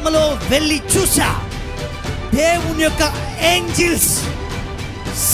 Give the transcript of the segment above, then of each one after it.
స్థలములో వెళ్ళి చూసా, దేవుని యొక్క ఏంజెల్స్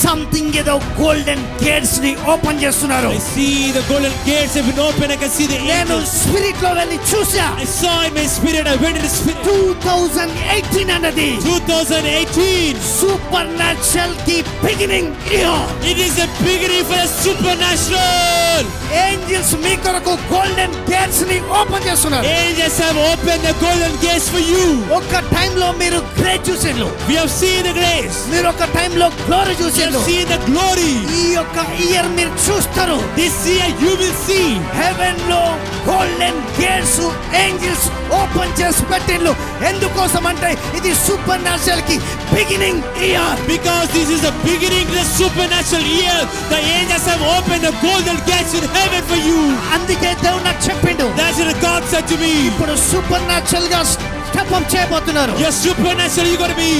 సంథింగ్ ఏదో గోల్డెన్ గేట్స్ ని ఓపెన్ చేస్తున్నారు. I see the golden gates have been opened. I can see the నేను angels. స్పిరిట్ లో వెళ్ళి చూసా. I saw in my spirit. I went in the spirit. 2018 అన్నది 2018. సూపర్ న్యాచురల్ కి beginning year. It is the beginning for the supernatural. Angels మీ కొరకు golden gates ని open చేస్తున్నారు. Angels have opened the golden gates for you. ఒక time లో మీరు grace చూసారు. We have seen the grace. మీరు ఒక టైం లో గ్లోరీ We చూసారు. have seen the glory. ఈ యొక్క ఇయర్ మీరు చూస్తారు. This year you will see. Heaven లో గోల్డెన్ గేట్స్ ఏంజెల్స్ ఓపెన్ చేసి పెట్టిండ్రు. ఎందుకోసం అంటే ఇది సూపర్ న్యాచురల్ కి beginning year. Because this is the beginning of the supernatural year. The angels have opened the golden gates in heaven for you. అందుకే దేవుడు నాకు చెప్పిండు, That's what God said to me. ఇప్పుడు సూపర్ న్యాచురల్ గా step up చేయబోతున్నారు. You're supernatural, you're going to be.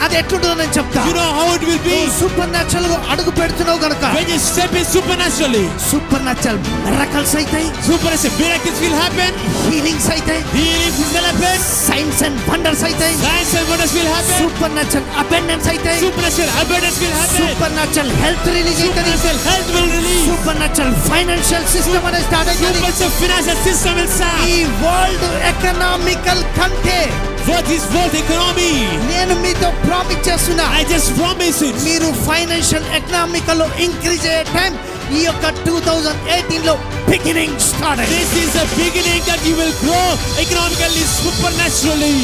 అది ఎట్లుంటుందో నేను చెప్తా. You know how it will be. Super natural గా అడుగు పెడుతున్నావు గనుక When you step in supernaturally, super natural miracles అయితాయి, supernatural miracles will happen. Healings అయితాయి, Healings will happen. Science and wonders అయితాయి, Signs and wonders will happen. Super natural abundance అయితాయి, Supernatural abundance will happen. Super natural health release అవుతుంది, Supernatural health will release. Super natural financial system అనేది start అవుతుంది. Supernatural financial system will start. ఈ world economical కంటే What is world economy? నేను మీతో promise చేస్తున్నా, I just promise it. మీరు financial economical లో ఇంక్రీజ్ అయ్యే టైం ఈ యొక్క 2018 లో బిగినింగ్ స్టార్ట్ అయింది. This is the beginning that you will grow economically, supernaturally.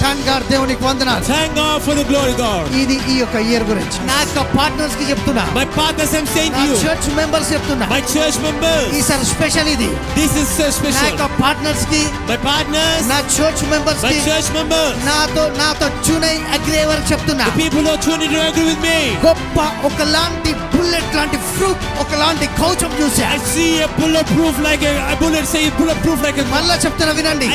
Thank God, దేవునికి వందనాలు. Thank God for the glory, God. ఇది ఈ యొక్క ఇయర్ గురించి నా యొక్క పార్ట్నర్స్ కి చెప్తున్నా, My partners, I'm saying నా to you, చర్చ్ మెంబర్స్ చెప్తున్నా, my church members, ఈసారి స్పెషల్ ఇది. this is so నా special. యొక్క పార్ట్నర్స్ కి, My partners, నా చర్చ్ మెంబర్స్ my కి, church members, నాతో చూనై అగ్రే వరకు చెప్తున్నా, the people who are tuning to agree with me. గొప్ప ఒకలాంటి బుల్లెట్ లాంటి ఫ్రూట్, ఒకలాంటి కవచం చూసా. I see a bulletproof like a bullet, say bulletproof like a. మళ్ళా చెప్తున్నా వినండి,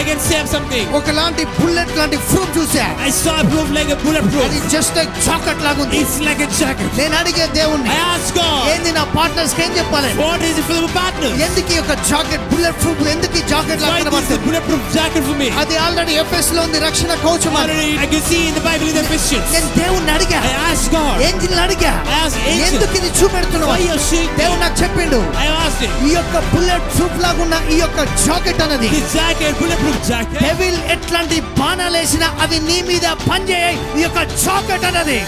I can say something. ఒకలాంటి బుల్లెట్ లాంటి ఫ్రూట్ చూసా. I saw a proof like a bulletproof. అది జస్ట్ లైక్ చాకెట్ లాగుంది. It's like a jacket. నేను అడిగే దేవుణ్ణి, I asked God, ఏంది నా పార్ట్నర్స్ కి ఏం చెప్పాలి? what is it for the partners? ఎందుకు ఈ యొక్క జాకెట్ బుల్లెట్ ప్రూఫ్, ఎందుకు ఈ జాకెట్ Why లాగా is the పడుతుంది? bulletproof jacket for me? అది ఆల్రెడీ ఎఫ్ఎస్ లో ఉంది, రక్షణ కవచం అని. Already I can see in the Bible in the Christians. నేను దేవుణ్ణి అడిగా, I asked God, ఏంజిల్ అడిగా, I asked angel, ఎందుకు ఇది చూపెడుతున్నావు? why you're seeing me? దేవుడు నాకు చెప్పిండు, I asked him, ఈ యొక్క బుల్లెట్ ప్రూఫ్ లాగున్న ఈ యొక్క జాకెట్ అన్నది this jacket, bulletproof jacket, devil ఎట్లాంటి బాణాలు వేసినా అవి నీ మీద పనిచేయ. ఈ యొక్క జాకెట్ అన్నది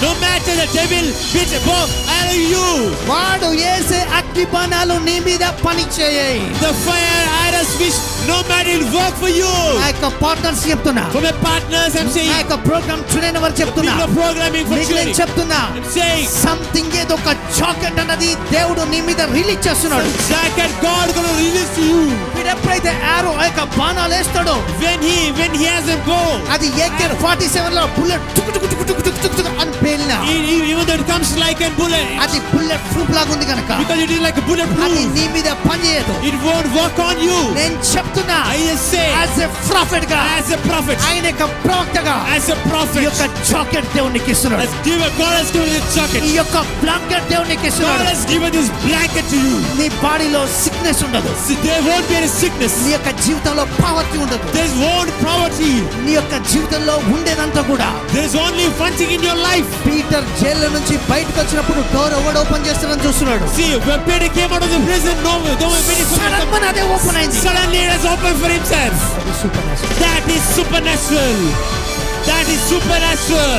no matter the devil which both are you, వాడు వేసే అగ్ని బాణాలు నీ మీద పని చేయాయి. the fire arrows which no matter it work for you. నా యొక్క పార్ట్నర్స్ చెప్తున్నా, For my partners, I'm నా saying, యొక్క ప్రోగ్రామ్ చూడని వారు చెప్తున్నా, people are programming for మీకు నేను training. చెప్తున్నా, I'm saying, సంథింగ్ ఏదో ఒక జాకెట్ అన్నది దేవుడు నీ మీద రిలీజ్ చేస్తున్నాడు. jacket God gonna release to you. వీడు ఎప్పుడైతే ఆరో ఆ యొక్క బాణాలు వేస్తాడో, When he has a bow, అది AK-47 లో బుల్లెట్ టుక్ టుక్ టుక్ టుక్ టుక్ టుక్ టుక్ అని పేలినా, even though it comes like a bullet, అది బుల్లెట్ ప్రూఫ్ లాగా ఉంది కనుక because it is like a అది bulletproof, నీ మీద పనిచేయదు. it won't work on you. నేను చెప్తున్నా, I just say, as a prophet గా, as a prophet, ఆయన యొక్క ప్రవక్తగా as a ఈ prophet, యొక్క జాకెట్ దేవునికి ఇస్తున్నాడు. God has given this jacket. ఈ యొక్క బ్లాంకెట్ దేవునికి God ఇస్తున్నాడు. has given this blanket to you. నీ బాడీలో సిక్నెస్ ఉండదు, There won't be any sickness. నీ యొక్క జీవితంలో పావర్టీ ఉండదు, There won't poverty. నీ యొక్క జీవితంలో ఉండేదంతా కూడా. There's only one thing in your life. Peter jail నుంచి బయటకు వచ్చినప్పుడు డోర్ ఎవడు ఓపెన్ చేస్తాడని చూస్తున్నాడు. See, when Peter came out of the prison, no one waited for him. Sudden అదే ఓపెన్ అయింది. Suddenly it has opened for himself. That is supernatural. That is supernatural.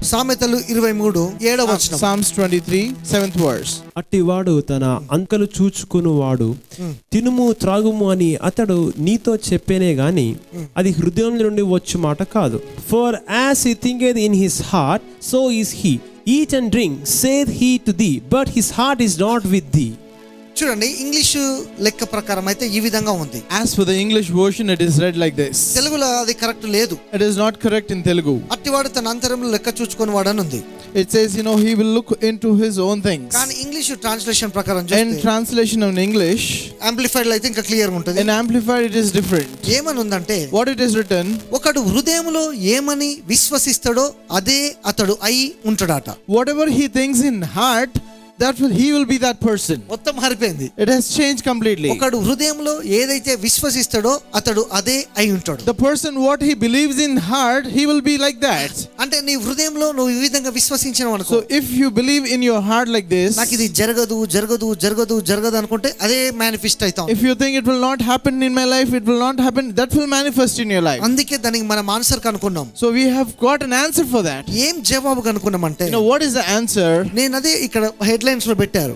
సామెతలు 23:7 వచనం. Psalms 23, 7th verse. అట్టివాడు తన అంకలు చూచుకునివాడు తినుము త్రాగుము అని అతడు నీతో చెప్పేనే గాని అది హృదయం నుండి వచ్చు మాట కాదు. For as he thinketh in his heart, so is he. Eat and drink, saith he to thee, but his heart is not with thee. చూడండి ఇంగ్లీష్ లెక్క ప్రకారం అయితే ఈ విధంగా ఉంది. As for the English version, it is read like this. తెలుగులో అది correct లేదు. It is not correct in Telugu. అట్టివాడు తన అంతరంలో లెక్క చూచుకొని వాడని ఉంది. It says, he will look into his own things. కానీ ఇంగ్లీష్ ట్రాన్స్లేషన్ ప్రకారం In చూస్తే translation of English, యాంప్లిఫైడ్ లో అయితే ఇంకా క్లియర్ గా ఉంటుంది. in Amplified it is different. ఏమని ఉందంటే, What it is written, ఒకడు హృదయములో ఏమని విశ్వసిస్తాడో అదే అతడు అయి ఉంటాడట. whatever he thinks in heart, he will be that person. మొత్తం మారిపోయింది. It has changed completely. ఒకడు హృదయంలో ఏదైతే విశ్వసిస్తాడో అతడు అదే అయి ఉంటాడు. The person what he believes in heart, he will be like that. అంటే నీ హృదయంలో నువ్వు ఈ విధంగా విశ్వసించినావు అనుకో. So if you believe in your heart like this, నాకు ఇది జరగదు జరగదు జరగదు జరగదు అనుకుంటే అదే మేనిఫెస్ట్ అవుతాం. if you think it will not happen in my life, it will not happen, that will manifest in your life. అందుకే దానికి మనం answer కనుక్కున్నాం. So we have got an answer for that. ఏం జవాబు కనుక్కున్నామంటే, What is the answer? నేను అదే ఇక్కడ headlines లో పెట్టారు.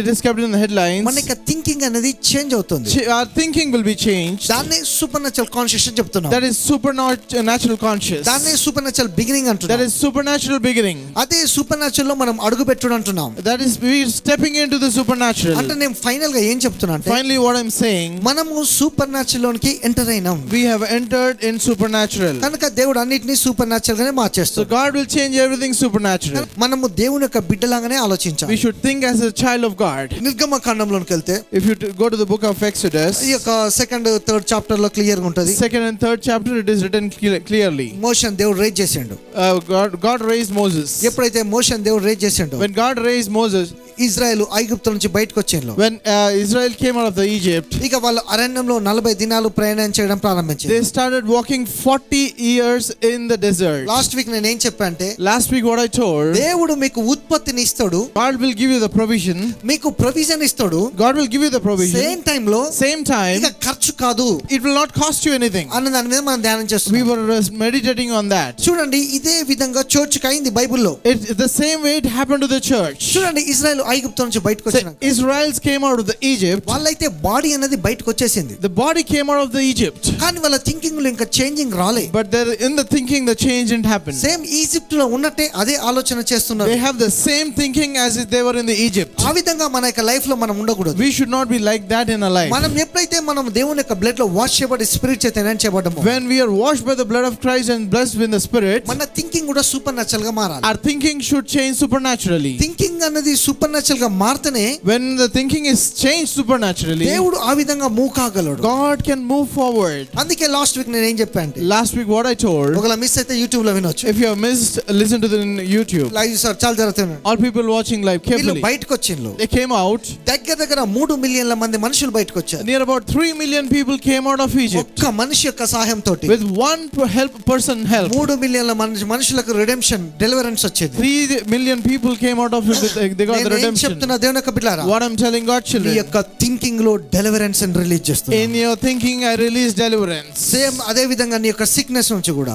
It is kept in the headlines. మన యొక్క థింకింగ్ అనేది చేంజ్ అవుతుంది. Our thinking will be changed. దాన్నే సూపర్ న్యాచురల్ కాన్షియస్ అని చెప్తున్నాం. That is supernatural conscious. దాన్నే సూపర్ న్యాచురల్ బిగినింగ్ అంటున్నాం. That is supernatural beginning. అదే సూపర్ న్యాచురల్ లో మనం అడుగు పెట్టుడు అంటున్నాం. That is we are stepping into the supernatural. అంటే నేను ఫైనల్ గా ఏం చెప్తున్నా అంటే, Finally what I'm saying, మనము సూపర్ న్యాచురల్ లోనికి ఎంటర్ అయినాం. we have entered in supernatural. కనుక దేవుడు అన్నిటిని సూపర్ న్యాచురల్ గానే So మార్చేస్తాడు. God will change everything supernatural. మనము దేవుని యొక్క బిడ్డలాగానే ఆలోచించాలి. We should think as a child of God. నిర్గమకాండంలోకి వెళ్తే, If you go to the book of Exodus, ఈ యొక్క సెకండ్ థర్డ్ చాప్టర్ లో క్లియర్ గా ఉంటది. second and third chapter, it is written clearly. Motion దేవుడు రేజ్ చేసిండు. God raised Moses. ఎప్పుడైతే motion దేవుడు రేజ్ చేసిండు, When God raised Moses, Israel ఐగుప్తు నుంచి బయటకు వచ్చిండ్రు. when Israel came out of the Egypt, ఇక వాళ్ళు అరణ్యంలో 40 దినాలు ప్రయాణం చేయడం ప్రారంభించారు. they started walking 40 years in the desert. Last week నేను ఏం చెప్పా అంటే, Last week what I told, దేవుడు మీకు ఉత్పత్తిని ఇస్తాడు, God will give you the provision. మీకు ప్రొవిజన్ ఇస్తాడు, God will give you the provision. Same time లో Same time, ఇక ఖర్చు కాదు it will not cost you anything. అన్న దాని మీద మనం ధ్యానం We చేస్తున్నాం. were meditating on that. చూడండి, ఇదే విధంగా చర్చ్ కి అయింది బైబిల్లో. The same way it happened to the church. చూడండి, ఇజ్రాయెల్ ఐగుప్తు నుంచి బయటకు The వచ్చినాక Israelites came out of the Egypt. వాళ్ళైతే బాడీ అనేది బయటకు వచ్చేసింది, The body came out of the Egypt. కానీ వాళ్ళ థింకింగ్ లో ఇంకా చేంజింగ్ రాలే. But there in the thinking, the change didn't happen. Same Egypt లో ఉన్నట్టే అదే ఆలోచన చేస్తున్నారు. They have the same thinking as if they were in the Egypt. ఆ విధంగా మన యొక్క లైఫ్ లో మనం ఉండకూడదు. We should not be like that in our life. మనం ఎప్పుడైతే మనం దేవుని యొక్క బ్లడ్ లో వాష్ చేయబడి స్పిరిట్ చేత energy చేయబడమో, When we are washed by the blood of Christ and blessed with the Spirit, మన థింకింగ్ కూడా సూపర్ న్యాచురల్ గా మారాలి. our thinking should change supernaturally. Thinking అనేది సూపర్ న్యాచురల్ గా మారితేనే When the thinking is changed supernaturally, దేవుడు ఆ విధంగా move కాగలడు. God can move forward. అందుకే లాస్ట్ వీక్ నేను ఏం చెప్పా అంటే, Last week what I told, ఒకవేళ మిస్ అయితే యూట్యూబ్ లో వినొచ్చు. if you have missed, listen to the YouTube. Live sir చాలా జరుగుతుంది. All people watching live వీళ్ళు carefully. బయటకు వచ్చిండ్రు. They came out. దగ్గర 3 మిలియన్ల మంది మనుషులు బయటకు వచ్చారు. Near about 3 million people came out of Egypt. ఒక్క మనిషి యొక్క సహాయం తోటి With one person help. 3 మిలియన్ల మనుషులకు రిడెంప్షన్, డెలివరెన్స్ వచ్చేది. 3 million people came out of it. They got the నేను ఏం redemption. చెప్తున్నా దేవుని యొక్క బిడ్డలారా, What I'm telling God నీ children, యొక్క థింకింగ్ లో డెలివరెన్స్ ని రిలీజ్ చేస్తున్నా. in your thinking I release deliverance. Same అదే విధంగా నీ యొక్క సిక్నెస్ నుంచి కూడా,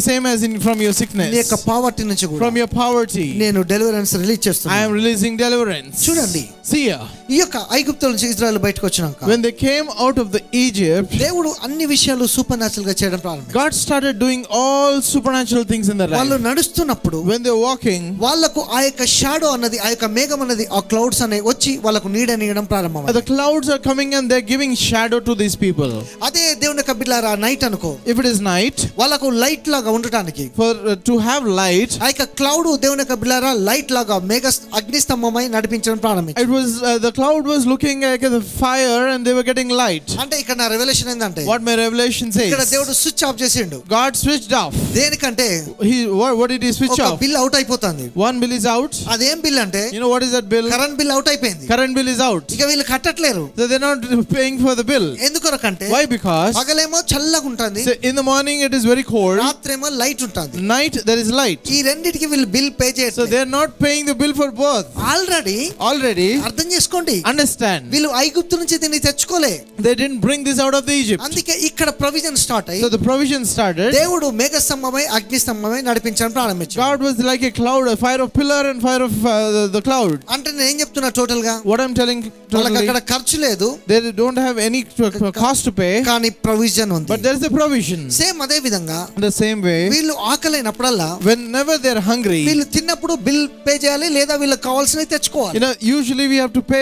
Same as in from your నీ sickness, యొక్క పావర్టీ నుంచి కూడా from your poverty, నేను డెలివరెన్స్ రిలీజ్ I చేస్తున్నా. am releasing deliverance. చూడండి, See here, ఈ యొక్క ఐగుప్తు నుంచి ఇజ్రాయెల్ బయటకు వచ్చినాక when they came out of the Egypt, దేవుడు అన్ని విషయాలు సూపర్ న్యాచురల్ గా చేయడం ప్రారంభించాడు. God started doing all supernatural things in their వాళ్ళు life. నడుస్తున్నప్పుడు When they're walking, వాళ్ళకు ఆ యొక్క షాడో అన్నది, ఆ యొక్క మేఘం అన్నది, ఆ క్లౌడ్స్ అనే వచ్చి వాళ్ళకు నీడనియడం ప్రారంభమైంది. the clouds are coming and they're giving shadow to these people. అదే దేవుని యొక్క బిడ్డలారా, నైట్ అనుకో, If it is night, వాళ్ళకు లైట్ లాగా ఉండటానికి for to have light, ఆ యొక్క క్లౌడ్ దేవుని యొక్క బిడ్డలారా లైట్ లాగా మేఘ అగ్నిస్తంభమై నడిపించడం ప్రారంభించాడు. it was the cloud was looking like a fire and they were getting light. అంటే ఇక్కడ నా రెవల్యూషన్ ఏంటంటే, What my revelation ఇక్కడ says, దేవుడు స్విచ్ ఆఫ్ చేసిండు. God switched off. దేనికంటే What did he switch ఒక off? బిల్ అవుట్ అయిపోతుంది. One bill is out. అదేం బిల్ అంటే, You know what is that bill? Current bill out అయిపోయింది. Current bill is out. ఇక వీళ్ళు కట్టట్లేరు. So they're not paying for the bill. ఎందుకొరకంటే, Why? Because పగలేమో చల్లగా ఉంటుంది, so in the morning it is very cold. రాత్రేమో light ఉంటుంది. Night there is light. ఈ రెండిటికి వీళ్ళు బిల్ పే So చేయట్లేదు. they're not paying the bill for both. Already అర్థం చేసుకోండి, understand. వీళ్ళు ఐగుప్తు నుంచి దీన్ని తెచ్చుకోలే. They didn't bring this out of the Egypt. అందుకే ఇక్కడ ప్రొవిజన్ స్టార్ట్ అయ్యి So the provision started. దేవుడు మేఘ స్తంభమై అగ్ని స్తంభమై నడిపించడం ప్రారంభించాడు. God was like a cloud, a fire of pillar and fire of the cloud. అంటే నేను ఏం చెప్తున్నా టోటల్ గా, What I'm telling వాళ్ళకి totally, అక్కడ ఖర్చు లేదు, they don't have any cost to pay, కానీ ప్రొవిజన్ ఉంది. but there is a provision. Same అదే విధంగా In the same way, వీళ్ళు ఆకలైనప్పుడల్లా, whenever they're hungry, వీళ్ళు తిన్నప్పుడు బిల్ పే చేయాలి, లేదా వీళ్ళకి కావాల్సినవి తెచ్చుకోవాలి. usually we have to pay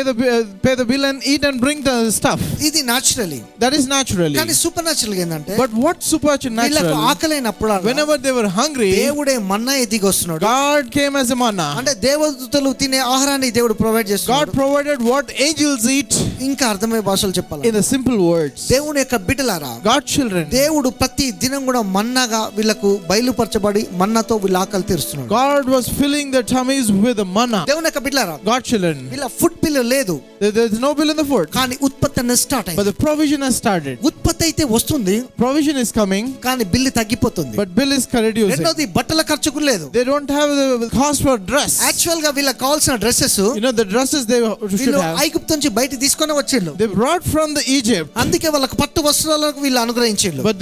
the bill and eat and bring the stuff. ఇది న్యాచురల్లీ. That is naturally. కానీ సూపర్ న్యాచురల్ ఏంటంటే, But what supernatural? వీళ్ళకి ఆకలైనప్పుడు Whenever they were hungry, దేవుడే మన్నా ఎదిగి వస్తున్నాడు. God came as a manna. అంటే దేవదూతలు తినే ఆహారాన్ని దేవుడు ప్రొవైడ్ God చేస్తున్నాడు. provided what angels eat. ఇంకా అర్థమయ్యే భాషలు చెప్పాలి. In the simple words, దేవుని యొక్క బిడ్డలారా, God children, దేవుడు ప్రతి దినం కూడా మన్నాగా వీళ్ళకు బయలుపరచబడి మన్నాతో వీళ్ళ ఆకలి తీరుస్తున్నాడు. God was filling their tummies with the manna. దేవుని యొక్క బిడ్డలారా, God children, వీళ్ళ ఫుడ్ బిల్ లేదు, there's no bill in the food, కానీ ఉత్పత్తి అనేది స్టార్ట్ but అయింది. the provision has started. ఉత్పత్తి అయితే వస్తుంది, Provision is coming, కానీ బిల్లు తగ్గిపోతుంది. but bill is reducing. రెండోది బట్టల ఖర్చుకు లేదు. They don't have the cost for dress. Actual గా వీళ్ళకి కావాల్సిన dresses The dresses they should వీళ్ళు have, ఐగుప్తు నుంచి బయట తీసుకొని వచ్చిండు. they brought from the Egypt, అందుకే వాళ్ళకి పట్టు వస్త్రాలకు వీళ్ళు అనుగ్రహించిండు. but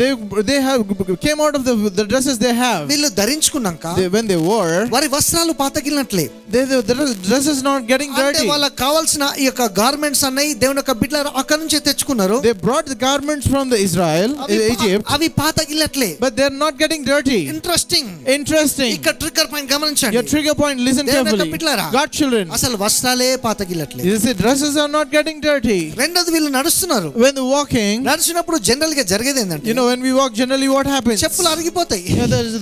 they have came out of the dresses they have. వీళ్ళు ధరించుకున్నాక When they wore, వారి వస్త్రాలు పాతగిలినట్లే, the dress is not getting అంటే dirty. వాళ్ళకి కావాల్సిన ఈ యొక్క గార్మెంట్స్ అన్నవి దేవుని యొక్క బిడ్డలారా అక్కడ నుంచి తెచ్చుకున్నారు. They brought the garments from the Egypt, అవి పాతగిల్లట్లే. but they're not getting dirty. Interesting. ఇక్కడ ట్రిగ్గర్ పాయింట్ Your గమనించండి. trigger point, listen దేవుని యొక్క carefully. బిడ్డలారా, God children, అసలు వస్త్రాలే పాతగిల్లట్లే. you see, dresses are not getting dirty. రెండోది వీళ్ళు నడుస్తున్నారు. When they're walking, నడిచినప్పుడు జనరల్ గా జరిగేది ఏంటంటే, when we walk, generally what happens? చెప్పులు అరిగిపోతాయి.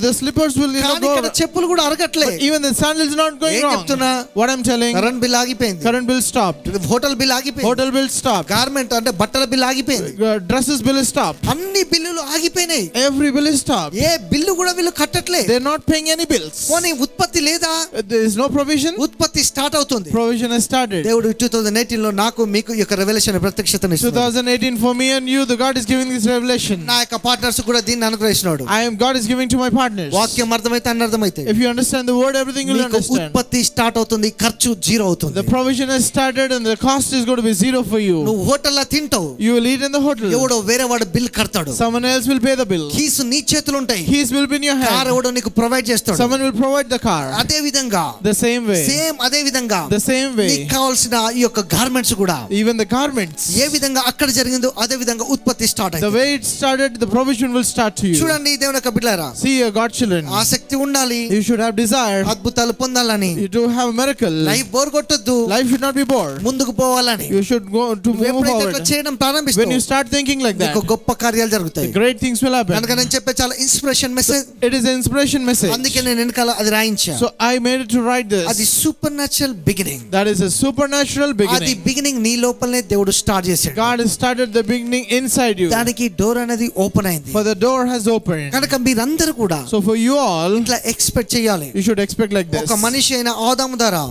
The slippers will కానీ go. ఇక్కడ చెప్పులు కూడా అరగట్లే. But even the sandals not going ఏం wrong. చెప్తున్నా? What I'm telling, current bill ఆగిపోయింది, current bill stopped, hotel bill ఆగిపోయింది, hotel bill stopped, గార్మెంట్ అంటే బట్టల బిల్ ఆగిపోయింది, dresses bill is stopped. అన్ని బిల్లులు ఆగిపోయినాయి. Every bill is stopped. A bill కూడా వీళ్ళు కట్టట్లే. They're not paying any bills. పోనీ ఉత్పత్తి లేదా? There is no provision. ఉత్పత్తి స్టార్ట్ అవుతుంది. Provision has started. దేవుడు 2018 లో నాకు మీకు ఈ యొక్క రెవల్యూషన్ ప్రత్యక్షతను ఇస్తున్నాడు. 2018 for me and you, the God is giving this revelation. నా యొక్క పార్ట్నర్స్ కూడా దీన్ని అనుగ్రహిస్తున్నాడు. God is giving to my partners. వాక్యం అర్థమైతే అర్థమైతే, If you understand the word, everything you will understand. ఉత్పత్తి స్టార్ట్ అవుతుంది, ఖర్చు జీరో అవుతుంది. The provision has started and the cost is going to be zero for you. నువ్వు హోటల్లో తింటావు, You will eat in the hotel. ఎవడో వేరే వాడు బిల్ కడతాడు. Someone else will pay the bill. Keys నీ చేతులు ఉంటాయి, Keys will be in your car hand. ఎవడో నీకు ప్రొవైడ్ చేస్తాడు. Someone will provide the car. అదే విధంగా The same way. అదే విధంగా The same way. నీకు కావాల్సిన ఈ యొక్క గార్మెంట్స్ కూడా Even the garments. ఏ విధంగా అక్కడ జరిగిందో అదే విధంగా ఉత్పత్తి స్టార్ట్ The అయింది. way it started, the provision will start to you. చూడండి దేవుని యొక్క బిడ్డలారా, See, God children, ఆసక్తి ఉండాలి, you should have desire. అద్భుతాలు పొందాలని, You do have a miracle. Life bore కొట్టొద్దు, Life should not be bored. ముందుకు పోవాలని. You should go to move ఎప్పుడైతే ఇట్లా forward. చేయడం When ప్రారంభిస్తావు, you start thinking like that, నీకు గొప్ప కార్యాలు జరుగుతాయి. great things will happen. కనుక నేను చెప్పే చాలా inspiration message, It is an inspiration message. అందుకే నేను వెనకాల అది రాయించా. So I made it to write అది this. Super natural beginning. That is a supernatural అది beginning. బిగినింగ్ నీ లోపలనే దేవుడు స్టార్ట్ చేశాడు. God has started the beginning inside you. దానికి డోర్ అనేది ఓపెన్ అయింది. For the door has opened. కనుక మీరందరూ కూడా So for you all, ఇట్లా ఎక్స్పెక్ట్ చేయాలి. you should expect like this. ఒక మనిషి అయిన ఆదాము ద్వారా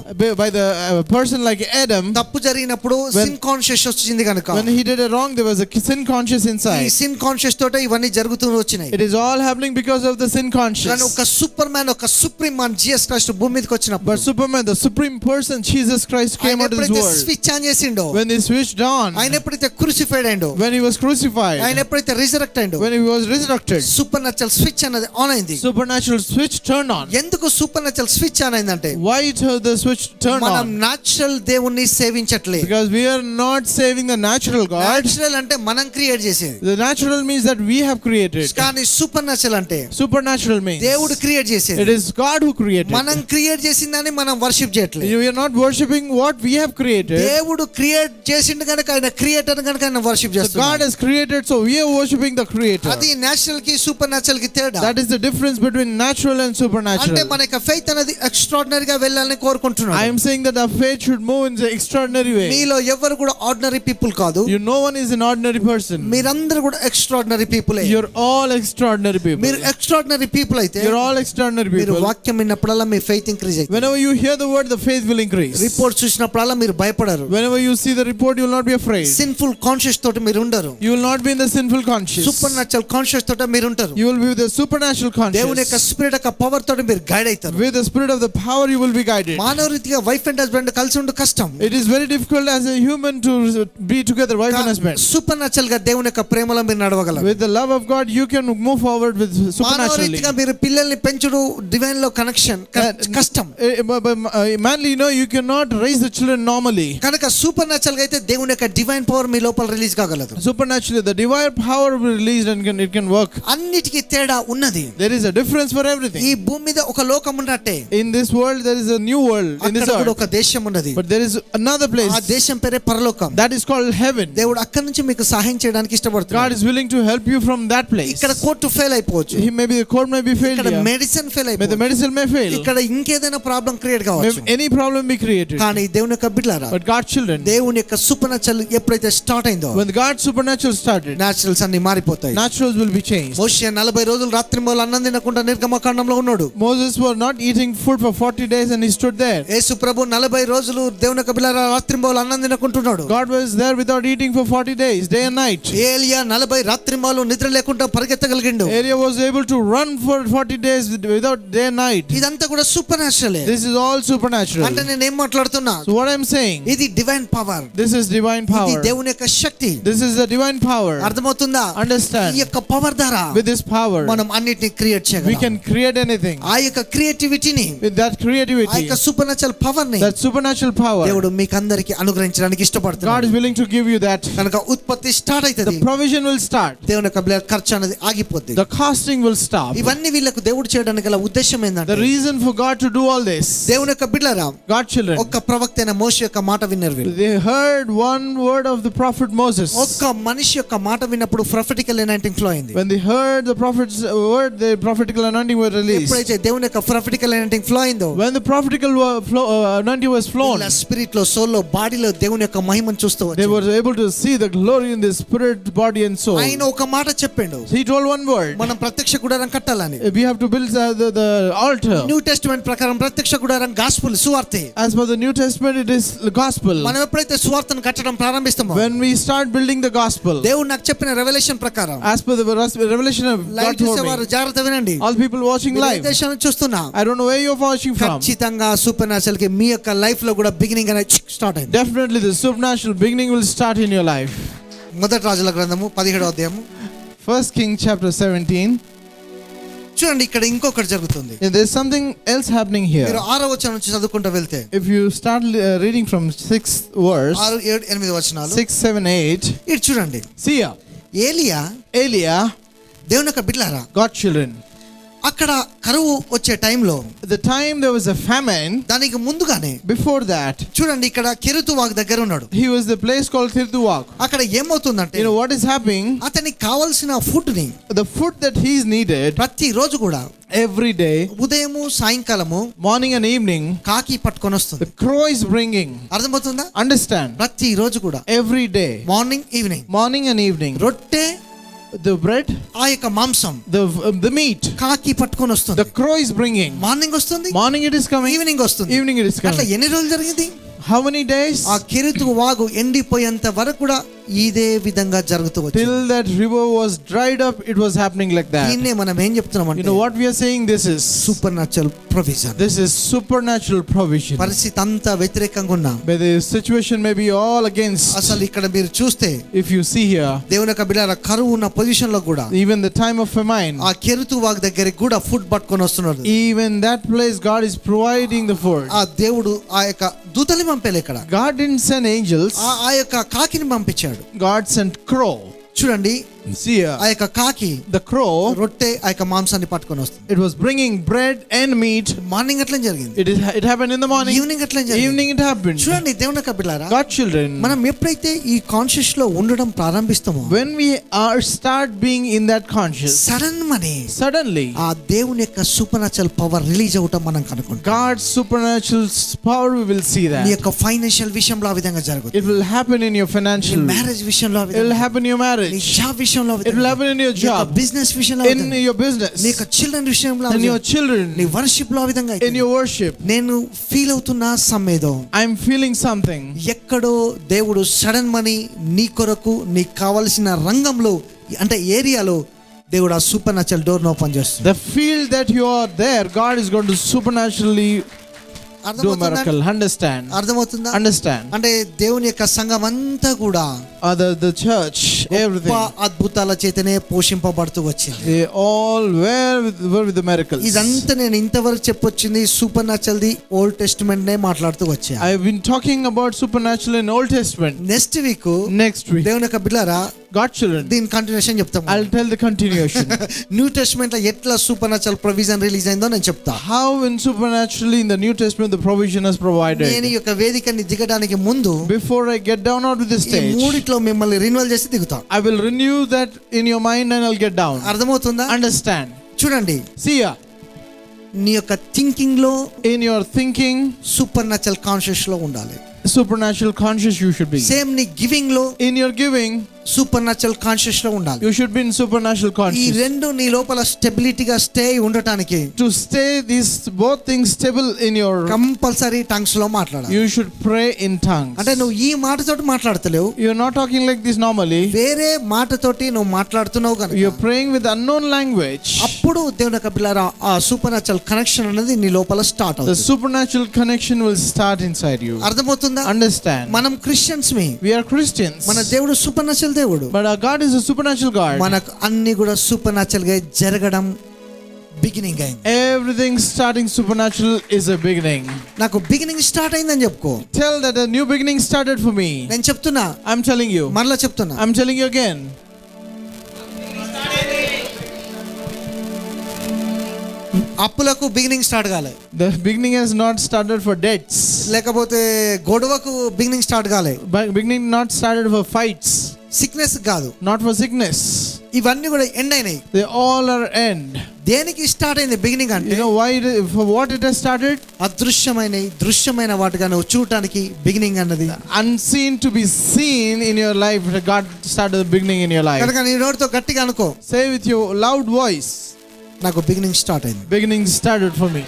By the person like Adam, తప్పు జరిగినప్పుడు సిన్ కాన్షియస్ వచ్చింది కనుక, when he did it wrong, there was a sin conscious ఈ inside. సిన్ కాన్షియస్ తోటే ఇవన్నీ జరుగుతూ వచ్చినాయి. It is all happening because of the sin కానీ conscious. ఒక సూపర్ మ్యాన్, ఒక సుప్రీం మ్యాన్ జీసస్ క్రైస్ట్ భూమి మీదకి వచ్చినప్పుడు, But Superman, the supreme person, Jesus Christ, came ఆయన out of this ఎప్పుడైతే world. స్విచ్ ఆన్ చేసిండో, When he switched on, ఆయన ఎప్పుడైతే క్రూసిఫైడ్ అయిండో, when he was crucified, ఆయన ఎప్పుడైతే రిజరెక్ట్ అయిండో, when he was resurrected, supernatural switch అనేది ఆన్ అయింది. supernatural switch turned on. ఎందుకు సూపర్ న్యాచురల్ స్విచ్ ఆన్ అయిందంటే, Why the switch turned మనం on? న్యాచురల్ దేవుణ్ణి సేవించట్లేదు. Because we are not saving the natural God. Natural అంటే మనం create చేసేది, The natural means that we have created. కానీ super natural అంటే Supernatural means దేవుడు క్రియేట్ చేసేది. it is God who created. మనం క్రియేట్ చేసిందని మనం వర్షిప్ చేయట్లేదు. We are not worshipping what we have created. దేవుడు క్రియేట్ చేసిండు కనుక ఆయన క్రియేటర్ కనుక ఆయన వర్షిప్ So చేస్తున్నాం. God has created, so we are worshipping the Creator. అది నేచురల్ కి సూపర్ నేచురల్ కి తేడా. That is the difference between natural and అంటే supernatural. మన యొక్క ఫెయిత్ అనేది ఎక్స్ట్రార్డినరీ గా వెళ్ళాలని I కోరుకుంటున్నాను. am saying that our faith should move in the extraordinary way. మీలో ఎవరు కూడా ఆర్డినరీ పీపుల్ కాదు. No one is an ordinary person. మీరందరూ కూడా extraordinary people. You're all extraordinary people. మీరు ఎక్స్ట్రార్డినరీ పీపుల్ అయితే You're all extraordinary మీరు people. వాక్యం విన్నప్పుడల్లా మీ ఫెయిత్ ఇంక్రీజ్ అవుతుంది. Whenever you hear the word, the faith will increase. Report చూసినప్పుడల్లా మీరు భయపడరు. Whenever you see the report, you will not be afraid. Sinful conscious తోటి మీరు ఉండరు. You will not be in the sinful conscience. Super natural conscious తోటి మీరు ఉంటారు. You will be with the supernatural దేవుని యొక్క conscience. స్పిరిట్ యొక్క power తోటి మీరు గైడ్ అవుతారు. With the spirit of the power, you will be guided. మానవ రీతిగా వైఫ్ అండ్ హస్బెండ్ కలిసి ఉండు కష్టం. It is very difficult as a human to be together, wife and husband. Super natural గా దేవుని యొక్క ప్రేమలో మీరు నడవగలరు. With the love of God, you can move forward with మానవ supernaturally. రీతిగా మీరు పిల్లల్ని పెంచుడు డివైన్ లో కనెక్షన్ కష్టం. Manly, you cannot raise the children normally. కనుక సూపర్ న్యాచురల్ గా అయితే దేవుని యొక్క డివైన్ పవర్ మీ లోపల release కాగలదు. Supernaturally, the divine power will be released and it can work. అన్నిటికీ తేడా ఉన్నది. There is a difference for everything. ఈ భూమి మీద ఒక లోకం ఉన్నట్టే In this world, there is a new world. In this అక్కడ earth, ఒక దేశం ఉన్నది. but there is another place. ఆ దేశం పేరే పరలోకం. That is called heaven. దేవుడు అక్కడి నుంచి మీకు సహాయం చేయడానికి God ఇష్టపడుతున్నాడు. is willing to help you from that place. ఇక్కడ కోర్టు ఫెయిల్ అయిపోవచ్చు. Maybe the court may be failed ఇక్కడ here. Medicine fail May the అయిపోవచ్చు. medicine may fail. ఇక్కడ ఇంకేదైనా ప్రాబ్లం క్రియేట్ May కావచ్చు. any problem be created. కానీ దేవుని యొక్క బిడ్డలారా, But God's children, దేవుని యొక్క సూపర్ న్యాచురల్ ఎప్పుడైతే స్టార్ట్ అయిందో when God's supernatural started, naturals అన్ని మారిపోతాయి. naturals will be changed. మోషే 40 రోజులు రాత్రింబవళ్ళు అన్నం తినకుండా నిర్గమకాండంలో ఉన్నాడు. Moses was not eating food for 40 days and he stood there. యేసు ప్రభు 40 రోజులు దేవుని యొక్క బిడ్డలారా రాత్రింబవళ్ళు అన్నం తినకుంటున్నాడు. God was there without eating for 40 days, day and night. ఏలియా 40 రాత్రింబవళ్ళు నిద్ర లేకుండా పరిగెత్తగలిగిండు. Area was able to run for 40 days without day and night. ఇదంతా కూడా super న్యాచురలే. This is all supernatural. అంటే నేను ఏం మాట్లాడుతున్నా, So what I'm saying, ఇది divine power. this is divine ఇది power. దేవుని యొక్క శక్తి. This is the divine power. అర్థమవుతుందా? Understand. ఈ యొక్క పవర్ ద్వారా With this power, మనం అన్నిటిని క్రియేట్ we చేయగలం. can create anything. ఆ యొక్క క్రియేటివిటీని, With that ఆ creativity, యొక్క సూపర్ న్యాచురల్ పవర్ ని that supernatural power, దేవుడు మీకు అందరికి అనుగ్రహించడానికి God ఇష్టపడుతున్నాడు. is willing to give you that. కనుక ఉత్పత్తి స్టార్ట్ The అవుతుంది. provision will start. దేవుని యొక్క ఖర్చు అనేది ఆగిపోద్ది. The costing will stop. ఇవన్నీ వీళ్ళకు దేవుడు చేయడానికి గల ఉద్దేశం The ఏంటంటే, reason for God to do all this, దేవుని యొక్క బిడ్డలారా, God's children, ఒక్క ప్రవక్త అయిన మోషే యొక్క మాట విన్నారు వీళ్ళు. they heard one word of the prophet Moses. ఒక్క మనిషి యొక్క మాట విన్నప్పుడు ప్రొఫెటికల్ అనాయింటింగ్ ఫ్లో అయింది. When they heard the prophet's word, the prophetical anointing was released. ఎప్పుడైతే దేవుని యొక్క ప్రొఫెటికల్ అనాయింటింగ్ ఫ్లో అయిందో, When the prophetical anointing was flown, వీళ్ళ స్పిరిట్ లో, సోల్ లో, బాడీలో దేవుని యొక్క మహిమను చూస్తూ they వచ్చారు. were able to see the glory in the spirit, body and soul. ఆయన ఒక మాట చెప్పిండు, He told one word. మనం ప్రత్యక్ష గుడారం కట్టాలని. We have to build the altar. New testament ప్రకారం ప్రత్యక్ష గుడారం gospel, సువార్తే. As per the New Testament, it is the gospel. మనం ఎప్పుడైతే సువార్తను కట్టడం ప్రారంభిస్తామో, When we start building the gospel, దేవుడు నాకు చెప్పిన రెవల్యూషన్ ప్రకారం, as per the revelation of live God told చూసేవారు me, జాగ్రత్త వినండి. all people watching మీరు ఏ live, దేశం నుంచి చూస్తున్నా, I don't know where you're watching from. ఖచ్చితంగా సూపర్ న్యాచురల్ కి మీ యొక్క లైఫ్ లో కూడా బిగినింగ్ అనేది స్టార్ట్ అయింది. Definitely the supernatural beginning will start in your life. మొదటి రాజుల గ్రంథము 17వ అధ్యాయము. 1 Kings chapter 17. చూడండి, ఇక్కడ ఇంకొకటి జరుగుతుంది. There's something else happening మీరు here. 6వ వచనం నుంచి చదువుకుంటూ వెళ్తే, If you start reading from 6th verse, 6, 7, 8 వచనాలు, 6, 7, 8. ఇటు చూడండి. See here. ఏలియా దేవుని యొక్క బిడ్డలారా, God's children. అక్కడ కరువు వచ్చే టైంలో, The time there was a famine, దానికి ముందుగానే before that, చూడండి, ఇక్కడ కెరుతు వాగు దగ్గర ఉన్నాడు. he was the place called Tirtuwak. అక్కడ ఏమవుతుందంటే, You know what is happening? అతనికి కావాల్సిన ఫుడ్ ని The food that he's needed ప్రతి రోజు కూడా every day, ఉదయము సాయంకాలము morning and evening, కాకి పట్టుకొని వస్తుంది. the crow is bringing. అర్థమవుతుందా? Understand? ప్రతి రోజు కూడా Every day, morning evening, morning and evening, రొట్టె, the bread, ఆ యొక్క మాంసం, the meat, కాకి పట్టుకొని వస్తుంది. the crow is bringing. Morning వస్తుంది, Morning it is coming, evening వస్తుంది. evening it is అట్లా coming. ఎన్ని రోజులు జరిగింది? How many days? ఆ కెరుతు వాగు ఎండిపోయేంత వరకు కూడా ఇదే విధంగా జరుగుతూ వచ్చింది. Till that river was dried up, it was happening like that. దీన్నే మనం ఏం చెప్తున్నాం You అంటే, know what we are saying? This is super natural provision. this is supernatural provision. పరిస్థితి అంతా వ్యతిరేకంగా ఉన్నా, But the situation may be all against. అసలు ఇక్కడ మీరు చూస్తే, If you see here, దేవుని యొక్క బిడ్డలారా, కరువు ఉన్న పొజిషన్ లో కూడా even the time of famine, ఆ కెరుతు వాగు దగ్గరికి కూడా ఫుడ్ పట్టుకొని వస్తున్నారు. even that place God is providing the food. ఆ దేవుడు ఆ యొక్క దూతని పంపేలే, ఇక్కడ God didn't send angels. ఆ యొక్క కాకిని పంపించాడు. God sent crow. చూడండి, See here, ఆ యొక్క కాకి the crow, రొట్టె, ఆ యొక్క మాంసాన్ని పట్టుకొని వస్తుంది. it was bringing bread and meat. Morning అట్లా జరిగింది, It happened in the morning. Evening అట్లా జరిగింది. Evening it happened. చూడండి, దేవుని యొక్క బిడ్డలారా, God children, మనం ఎప్పుడైతే ఈ కాన్షియస్ లో ఉండడం ప్రారంభిస్తామో, when we start being in that conscious, sudden money suddenly ఆ దేవుని యొక్క సూపర్ న్యాచురల్ పవర్ రిలీజ్ అవటం మనం కనుక్కుంటాం. God's supernatural power, we will see నీ that. యొక్క ఫైనాన్షియల్ విషయంలో ఆ విధంగా జరుగుతుంది. It will happen in your financial. Marriage విషయంలో ఆ It will విధంగా, happen in your నీ marriage. జాబ్ విషయంలో విషయంలో It will happen in your job, business విషయంలో in your business, నీ యొక్క చిల్డ్రన్ విషయంలో in your children, నీ వర్షిప్ లో ఆ విధంగా in your worship. నేను ఫీల్ అవుతున్నా సమ్మేదో I'm feeling something. ఎక్కడో దేవుడు సడన్ మనీ నీ కొరకు నీకు కావలసిన రంగంలో అంటే ఏరియాలో దేవుడు ఆ సూపర్ న్యాచురల్ డోర్ ఓపెన్ చేస్తాడు. The field that you are there, God is going to supernaturally do a miracle. అర్థమవుతుందా? Understand. అంటే దేవుని యొక్క సంఘం అంతా కూడా The church, everything, అద్భుతాల చేతనే పోషింపబడుతూ వచ్చింది. they all were with the miracles. ఇదంతా నేను ఇంతవరకు చెప్పొచ్చింది supernatural the old testament నే మాట్లాడుతూ వచ్చా. I have been talking about supernatural in Old Testament. Next week దేవుని యొక్క బిడ్డలారా God children, దీని కంటిన్యూషన్ చెప్తాం. I'll tell the continuation. New testament లో ఎట్లా సూపర్ న్యాచురల్ ప్రొవిజన్ రిలీజ్ అయిందో నేను చెప్తా. How in supernaturally in the New Testament the provision is provided. నేను ఈ యొక్క వేదికని దిగడానికి ముందు Before I get down out of the stage, ఈ మూడిట్లో మిమ్మల్ని రిన్యూవల్ చేసి దిగుతా. I will renew that in your mind and I'll get down. అర్థమవుతుందా? Understand. చూడండి, See ya. నీ యొక్క థింకింగ్ లో In your thinking, super natural conscious లో ఉండాలి. supernatural conscious you should be. Same నీ గివింగ్ లో In your giving, super natural conscious లో ఉండాలి. you should be in supernatural ఈ conscious. రెండు నీ లోపల స్టెబిలిటీగా స్టే ఉండటానికి To stay these both things stable in your, compulsory tongues లో మాట్లాడాలి. you should pray in tongues. అంటే నువ్వు ఈ మాటతోటి మాట్లాడతలేవు, You're not talking like this normally. వేరే మాటతోటి నువ్వు మాట్లాడుతున్నావు కనుక You're praying with unknown language. అప్పుడు దేవుని యొక్క పిల్లరా ఆ సూపర్ న్యాచురల్ కనెక్షన్ అనేది నీ లోపల స్టార్ట్ The అవుతుంది. supernatural connection will start inside you. అర్థమవుతుందా? Understand. మనం Christians me, We are Christians. మన దేవుడు సూపర్ న్యాచురల్ దేవుడు. But our God is a supernatural God. మనకు అన్ని కూడా సూపర్ న్యాచురల్ గా జరగడం బిగినింగ్ అయింది. Everything starting supernatural is a beginning. నాకు బిగినింగ్ స్టార్ట్ అయిందని చెప్పుకో. Tell that a new beginning started for me. నేను చెప్తున్నా, I'm telling you. మరలా చెప్తున్నా, I'm telling you again. అప్పులకు బిగినింగ్ స్టార్ట్ కాలే, The beginning has not started for debts. లేకపోతే గొడవకు బిగినింగ్ స్టార్ట్ కాలే, Beginning not started for fights. Sickness కాదు, Not for sickness. ఇవన్నీ కూడా ఎండ్ అయినాయి. They all are end. దేనికి స్టార్ట్ అయింది బిగినింగ్ అంటే? You know why? For what it has started? అదృశ్యమైన దృశ్యమైన వాటిగా నువ్వు చూడటానికి బిగినింగ్ అన్నది. Unseen to be seen in your life. God started the beginning in your life. కనుక నీ నోటితో గట్టిగా అనుకో, Say with your loud voice. నాకు బిగినింగ్ స్టార్ట్ అయింది. Beginning started for me.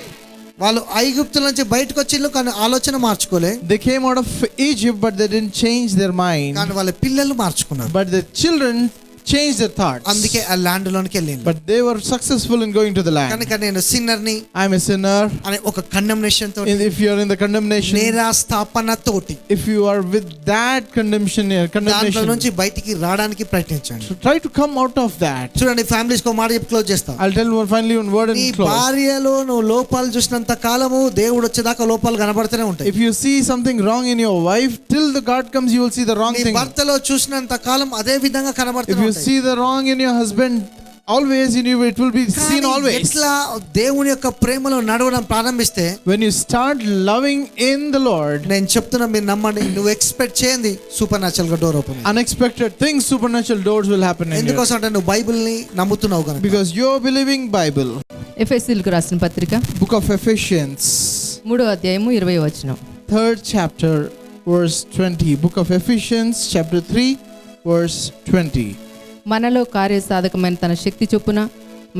వాళ్ళు ఐగుప్తుల నుంచి బయటకు వచ్చిళ్ళు కానీ ఆలోచన మార్చుకోలే. They came out of Egypt but they didn't change their mind. కానీ వాళ్ళ పిల్లలు మార్చుకున్నారు. But the children changed their thoughts. అందుకే ఆ ల్యాండ్ లోనికి వెళ్ళింది. But they were successful in going to the land. కనుక నేను సిన్నర్ ని, I'm a sinner. అనే ఒక కండెమ్నేషన్ తోటి, If you are in the condemnation, నేరాస్థాపన తోటి, if you are with that దాంట్లో condemnation, నుంచి బయటికి రావడానికి ప్రయత్నించండి. so try to come out of that. చూడండి, ఫ్యామిలీస్ కో మాట చెప్పి క్లోజ్ చేస్తా. I'll tell you finally one word నీ and close. భార్యలో నువ్వు లోపాలు చూసినంత కాలము దేవుడు వచ్చేదాకా లోపాలు కనబడుతూనే ఉంటాయి. If you see something wrong in your wife, till the God comes, you will see the wrong నీ thing. భర్తలో చూసినంత కాలం అదే విధంగా If కనబడుతూనే you ఉంటాయి. see the wrong in your husband, always in you, it will be seen కానీ always. ఎట్లా దేవుని యొక్క ప్రేమలో నడవడం ప్రారంభిస్తే, When you start loving in the Lord, నేను చెప్తున్నా మీరు నమ్మండి, నువ్వు ఎక్స్పెక్ట్ చేయండి సూపర్ న్యాచురల్ గా door open. unexpected things, supernatural doors will happen in you. ఎందుకోసం అంటే నువ్వు బైబిల్ ని నమ్ముతున్నావు కనుక. Because you're believing Bible. ఎఫెసీయులకు రాసిన పత్రిక Book of Ephesians, 3వ అధ్యాయము 20వ వచనం. 3rd chapter, verse 20. Book of Ephesians, chapter 3, verse 20. మనలో కార్యసాధకమైన తన శక్తి చొప్పున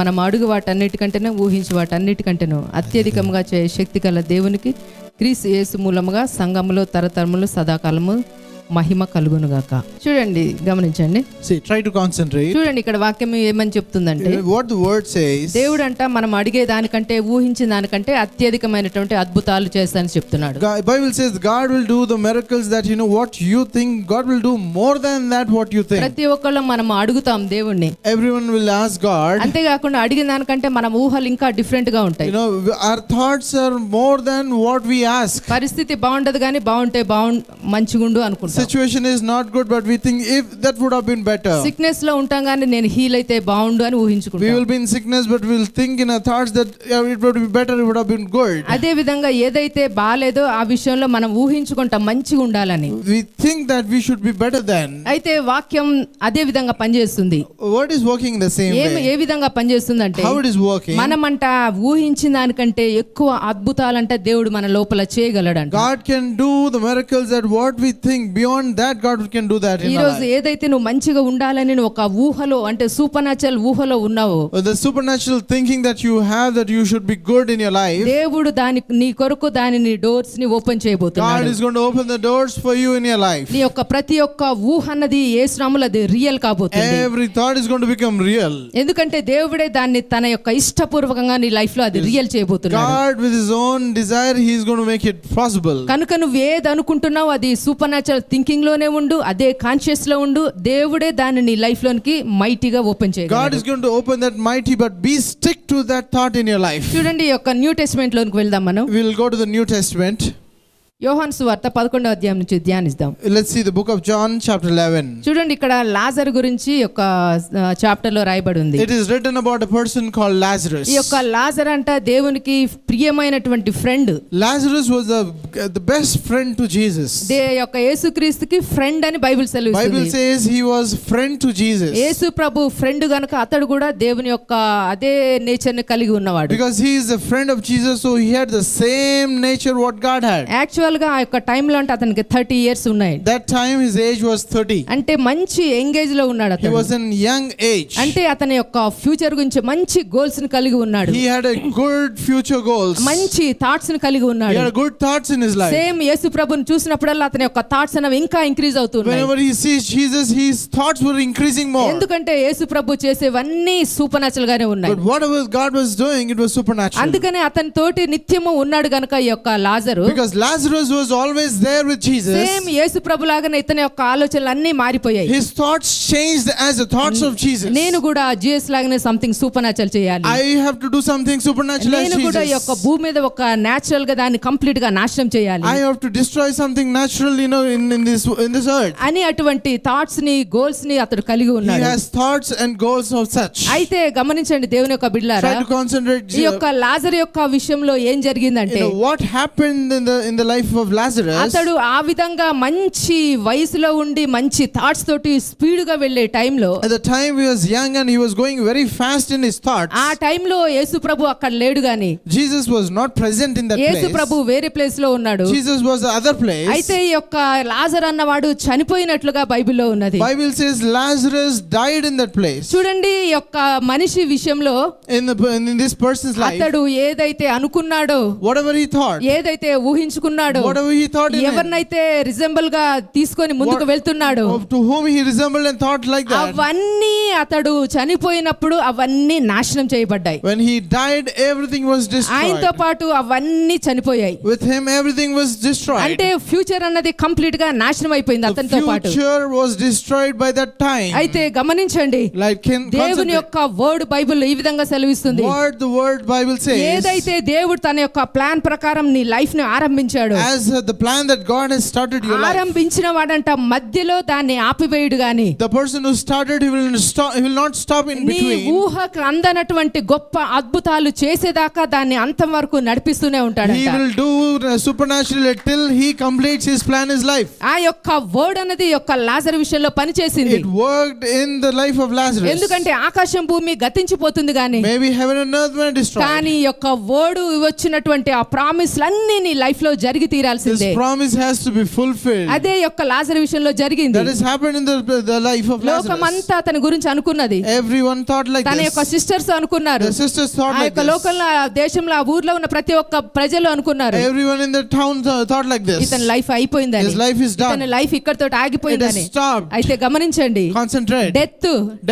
మనం అడుగు వాటన్నిటికంటేనూ ఊహించి వాటన్నిటికంటేనూ అత్యధికంగా చేయ శక్తి గల దేవునికి క్రీస్తు యేసు మూలముగా సంఘములో తరతరములు సదాకాలము మహిమ కలుగునుగాక. చూడండి, గమనించండి, See, try to concentrate. చూడండి ఇక్కడ వాక్యం ఏమని చెప్తుందంటే, What the word says, దేవుడు అంట మనం అడిగే దానికంటే ఊహించిన దానికంటే అత్యధికమైనటువంటి అద్భుతాలు చేస్తానని చెప్తున్నాడు. Bible says God will do the miracles that what you think. God will do more than that what you think. ప్రతి ఒక్కళ్ళం మనం అడుగుతాం దేవుణ్ణి. Everyone will ask God. అంతేకాకుండా అడిగిన దానికంటే మన ఊహలు ఇంకా డిఫరెంట్ గా ఉంటాయి. Our thoughts are more than what we ask. పరిస్థితి బాగుండదు కానీ బాగుంటే మంచిగుండు అనుకుంటాం. Situation is not good but we think if that would have been better. Sickness లో ఉంటాం కానీ నేను హీల్ అయితే బాగుండు అని ఊహించుకుంటాం. We will be in sickness but we will think in our thoughts that it would be better, it would have been good. అదే విధంగా ఏదైతే బాలేదో ఆ విషయంలో మనం ఊహించుకుంటాం మంచిగా ఉండాలని. We think that we should be better than. అయితే వాక్యం అదే విధంగా పనిచేస్తుంది. What is working the same way? ఏ విధంగా పనిచేస్తుందంటే, How it is working? మనమంట ఊహించిన దానికంటే ఎక్కువ అద్భుతాలంటే దేవుడు మన లోపల చేయగలడంట. God can do the miracles that what we think beyond beyond that, God can do that in ఈ our రోజు life. ఏదైతే నువ్వు మంచిగా ఉండాలని నువ్వు ఒక ఊహలో అంటే సూపర్ న్యాచురల్ ఊహలో ఉన్నావో, The supernatural thinking that you have that you should be good in your life, దేవుడు నీ కొరకు దానిని డోర్స్ ని ఓపెన్ God చేయబోతున్నాడు. is going to open the doors for you in your life. నీ యొక్క ప్రతి ఒక్క ఊహ అన్నది యేసు నామములో అది రియల్ కాబోతుంది. Every thought is going to become real. ఎందుకంటే దేవుడే దాన్ని తన యొక్క ఇష్టపూర్వకంగా నీ లైఫ్ లో అది రియల్ చేయబోతున్నాడు. God with his own desire, he is going to make it possible. కనుక నువ్వు ఏది అనుకుంటున్నావు అది సూపర్ న్యాచురల్ థింకింగ్ లోనే ఉండు, అదే కాన్షియస్ లో ఉండు. దేవుడే దాన్ని నీ లైఫ్ లోనికి మైటీగా ఓపెన్ God చేయగలడు. is going to open that mighty, but be stick to that thought in your life. చూడండి, ఈ యొక్క న్యూ టెస్టమెంట్ లోనికి వెళ్దాం. మనం We will go to the New Testament. యోహాను సువార్త 11వ అధ్యాయం నుంచి ధ్యానిద్దాం. Let's see the book of John chapter 11. చూడండి, ఇక్కడ లాజర్ గురించి ఒక చాప్టర్ లో రాయబడి ఉంది. It is written about a person called Lazarus. ఈ యొక్క లాజర్ అంట దేవునికి ప్రియమైనటువంటి friend. Lazarus was the best friend to Jesus. యొక్క యేసుక్రీస్తుకి ఫ్రెండ్ అని బైబిల్ Bible సెలవిస్తుంది. says he was friend to Jesus. Yesu Prabhu friend గనుక అతడు కూడా దేవుని యొక్క అదే నేచర్ ని కలిగి ఉన్నవాడు. Because he is a friend of Jesus, so he had the same nature what God had. Actual గా ఆ యొక్క టైంలో అంటే అతనికి 30 years ఉన్నాయి. That time his age was 30. అంటే మంచి ఎంగేజ్ లో ఉన్నాడు He అతను. was in young age. అంటే అతని యొక్క ఫ్యూచర్ గురించి మంచి గోల్స్ ని కలిగి ఉన్నాడు. He had a good future goals. మంచి థాట్స్ ని కలిగి He ఉన్నాడు. had good thoughts in his life. Same Yesu ప్రభుని చూసినప్పుడల్లా అతని యొక్క థాట్స్ అనేవి ఇంకా ఇంక్రీజ్ అవుతున్నాయి. Whenever he sees Jesus, his thoughts were increasing more. ఎందుకంటే యేసు ప్రభు చేసేవన్నీ సూపర్ న్యాచురల్ గానే ఉన్నాయి. But whatever God was doing, it was supernatural. అందుకనే అతని తోటి నిత్యము ఉన్నాడు గనుక ఈ యొక్క లాజరు Because Lazarus was always there with Jesus. Same Yesu ప్రభు లాగానే ఇతని యొక్క ఆలోచనలు అన్ని మారిపోయాయి. His thoughts changed as the thoughts of Jesus. నేను కూడా జీసస్ లాగానే సంథింగ్ సూపర్ న్యాచురల్ చేయాలి. I have to do something supernatural as నేను కూడా ఈ యొక్క Jesus. భూమి మీద ఒక న్యాచురల్ గా దాన్ని కంప్లీట్ గా నాశనం చేయాలి I have to destroy something natural, in this earth. అని అటువంటి థాట్స్ ని గోల్స్ ని అతడు కలిగి He ఉన్నాడు. has thoughts and goals of such. అయితే గమనించండి దేవుని యొక్క బిడ్డలారా, Try to concentrate. ఈ యొక్క లాజర్ యొక్క విషయంలో ఏం జరిగిందంటే, What happened in the life of Lazarus? అతడు ఆ విధంగా మంచి వయసులో ఉండి మంచి థాట్స్ తోటి స్పీడ్ గా వెళ్లే టైంలో, At the time he was young and he was going very fast in his thoughts. ఆ టైంలో యేసు ప్రభు అక్కడ లేడు గాని, Jesus was not present in that Yesu place. ప్రభు వేరే ప్లేస్ లో ఉన్నాడు. Jesus was the other place. అయితే ఈ యొక్క లాజర్ అన్నవాడు చనిపోయినట్లుగా బైబిల్లో ఉన్నది. Bible says Lazarus died in that place. చూడండి, ఈ యొక్క మనిషి విషయంలో In this person's life, అతడు ఏదైతే అనుకున్నాడో, whatever he thought, ఏదైతే ఊహించుకున్నాడో, whatever he thought in it, ఎవరినైతే రిజెంబుల్ గా తీసుకొని ముందుకు వెళ్తున్నాడో, to whom he resembled and thought like that, అవన్నీ అతడు చనిపోయినప్పుడు అవన్నీ నాశనం చేయబడ్డాయి. when he died, everything was ఆయనతో destroyed. పాటు అవన్నీ చనిపోయాయి. With him, everything was destroyed. అంటే ఫ్యూచర్ అన్నది కంప్లీట్ గా నాశనం అయిపోయింది The అతనితో పాటు. future was destroyed by that time. అయితే గమనించండి, దేవుని యొక్క వర్డ్ బైబిల్ ఈ విధంగా సెలవిస్తుంది. The word Bible says, ఏదైతే దేవుడు తన యొక్క ప్లాన్ ప్రకారం నీ లైఫ్ ని ఆరంభించాడు, as the plan that God has started your life, ఆరంభించిన వాడంట మధ్యలో దాన్ని ఆపివేయుడు గాని, the person who started, he will not stop in నీ between. ఊహకు అందనటువంటి గొప్ప అద్భుతాలు చేసేదాకా దాన్ని అంతం వరకు నడిపిస్తూనే ఉంటాడు. He will do supernatural till he completes his plan, his life. ఆ యొక్క వర్డ్ అనేది యొక్క లాజర్ విషయంలో పనిచేసింది. It worked in the life of Lazarus. ఎందుకంటే ఆకాశం భూమి గతించిపోతుంది గాని, Maybe heaven and earth were destroyed. కానీ యొక్క వర్డ్ వచ్చినటువంటి ఆ ప్రామిస్లన్నీ నీ లైఫ్ లో జరిగి This తీరాల్సిందే. promise has to be fulfilled. అదే యొక్క లాజర్ విషయంలో జరిగింది. That has happened in the life of Lazarus. లోకమంతా అతని గురించి అనుకున్నది. Everyone thought like తన యొక్క this. సిస్టర్స్ అనుకున్నారు, The sisters thought ఆ like యొక్క this. లోకల్ దేశంలో ఆ ఊర్లో ఉన్న ప్రతి ఒక్క ప్రజలు అనుకున్నారు, Everyone in the town thought like this. ఇతని లైఫ్ అయిపోయిందని, His life is done. ఇతని లైఫ్ ఇక్కడతో It has ఆగిపోయిందని. stopped. అయితే గమనించండి, Concentrate.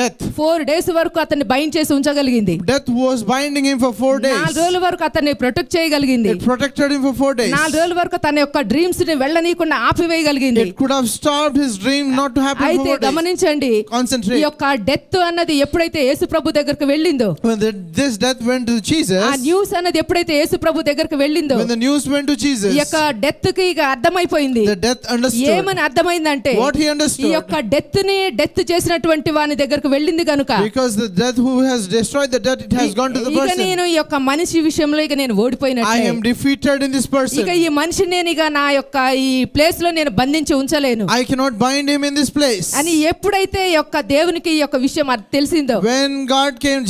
Death. 4 days వరకు అతన్ని బైండ్ చేసి ఉంచగలిగింది. Death was binding him for 4 days. 4 రోజుల వరకు అతన్ని ప్రొటెక్ట్ చేయగలిగింది. It protected him for 4 days. 4 రోజుల వరకు తన యొక్క డ్రీమ్స్ ని వెళ్ళనీయకుండా ఆపివేయగలిగింది. It could have stopped his dream not to happen for అయితే 4 days. గమనించండి, ఈ Concentrate. యొక్క డెత్ అన్నది ఎప్పుడైతే యేసు ప్రభు దగ్గరకు వెళ్ళిందో, When this death went to Jesus, ఆ న్యూస్ అన్నది ఎప్పుడైతే యేసు ప్రభు దగ్గరకు వెళ్ళిందో, when the news went to Jesus, ఈ యొక్క డెత్ కి ఇక అర్థమైపోయింది. the death understood. ఏమని అర్థమైందంటే, What he ఈ understood, యొక్క డెత్ చేసినటువంటి వాని దగ్గరకు వెళ్ళింది కనుక, because the death who has destroyed the death, it has gone to the ఇక person. నేను ఈ యొక్క మనిషి విషయంలో ఇక నేను I ఓడిపోయినట్లే. am defeated in this person. ఇక ఈ మనిషి మనిషిని నేను ఇక నా యొక్క ఈ ప్లేస్ లో నేను బంధించి ఉంచలేను, I cannot bind him in this place. అని ఎప్పుడైతే ఈ యొక్క దేవునికి ఈ యొక్క విషయం అది తెలిసిందో, When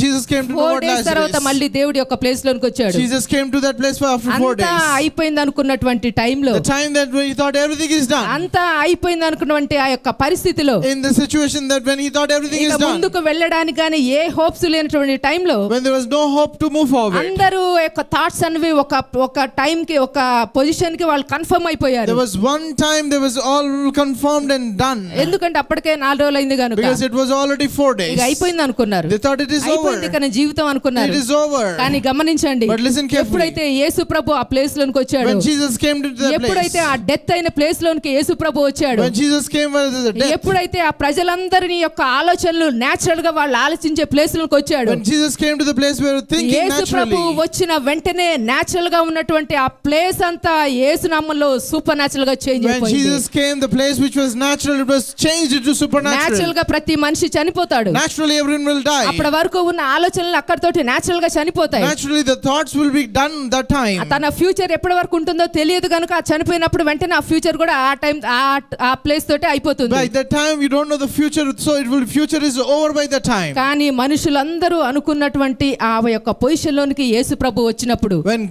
Jesus came to know 4 what days తర్వాత Lazarus, మళ్ళీ దేవుడి యొక్క ప్లేస్ లోనికి వచ్చాడు. Jesus came to that place after 4 అంతా days. అయిపోయింది అనుకున్నటువంటి టైంలో, The time that when he thought everything is done, అంతా అయిపోయింది అనుకున్నటువంటి ఆ యొక్క పరిస్థితిలో, in the situation that when he thought everything ఇక is done, ముందుకు వెళ్ళడానికి కానీ ఏ హోప్స్ లేనటువంటి టైంలో, when there was no hope to move forward, అందరూ యొక్క థాట్స్ అనేవి ఒక టైం కి ఒక పొజిషన్ కి వాళ్ళు కన్ఫర్మ్ అయిపోయారు. there was one time there was all confirmed and done, ఎందుకంటే అప్పటికే 4 రోజులు అయింది కనుక, because it was already 4 days. ఇక అయిపోయింది అనుకున్నారు, They thought it is over, అయిపోయింది కానీ జీవితం అనుకున్నారు. it is over. కానీ గమనించండి, But listen carefully. ఎప్పుడైతే యేసు ప్రభు ఆ ప్లేస్ లోనికి వచ్చాడు, When Jesus came to that place, ఎప్పుడైతే ఆ డెత్ అయిన ప్లేస్ లోనికి యేసు ప్రభు వచ్చాడు, when Jesus came where there is a death, ఎప్పుడైతే ఆ ప్రజలందరినీ యొక్క ఆలోచనలు నేచురల్ గా వాళ్ళు ఆలోచించే ప్లేస్ లోకి వచ్చాడు, when Jesus came to the place where thinking Yesu Prabhu naturally, వచ్చిన వెంటనే నేచురల్ గా ఉన్నటువంటి ఆ ప్లేస్ అంతా యేసు నామములో సూపర్ నేచురల్ గా చేంజ్ when అయిపోయింది. Jesus came, the place which was natural, it was changed into supernatural. Natural గా ప్రతి మనిషి చనిపోతాడు, Naturally everyone will die. అప్పటి వరకు ఉన్న ఆలోచనలు అక్కడితోటి నేచురల్ గా చనిపోతాయి. Naturally the thoughts will be done that time. తన ఫ్యూచర్ ఎప్పటి వరకు ఉంటుందో తెలియదు కనుక ఆ చనిపోయినప్పుడు వెంటనే ఆ ఫ్యూచర్ కూడా ఆ టైం ఆ ప్లేస్ తోటి అయిపోతుంది. By that time you don't know the future, so future is over by that time. కానీ మనుషులందరూ అనుకున్నటువంటి ఆ యొక్క పొజిషన్ లోనికి యేసు ప్రభు వచ్చినప్పుడు, When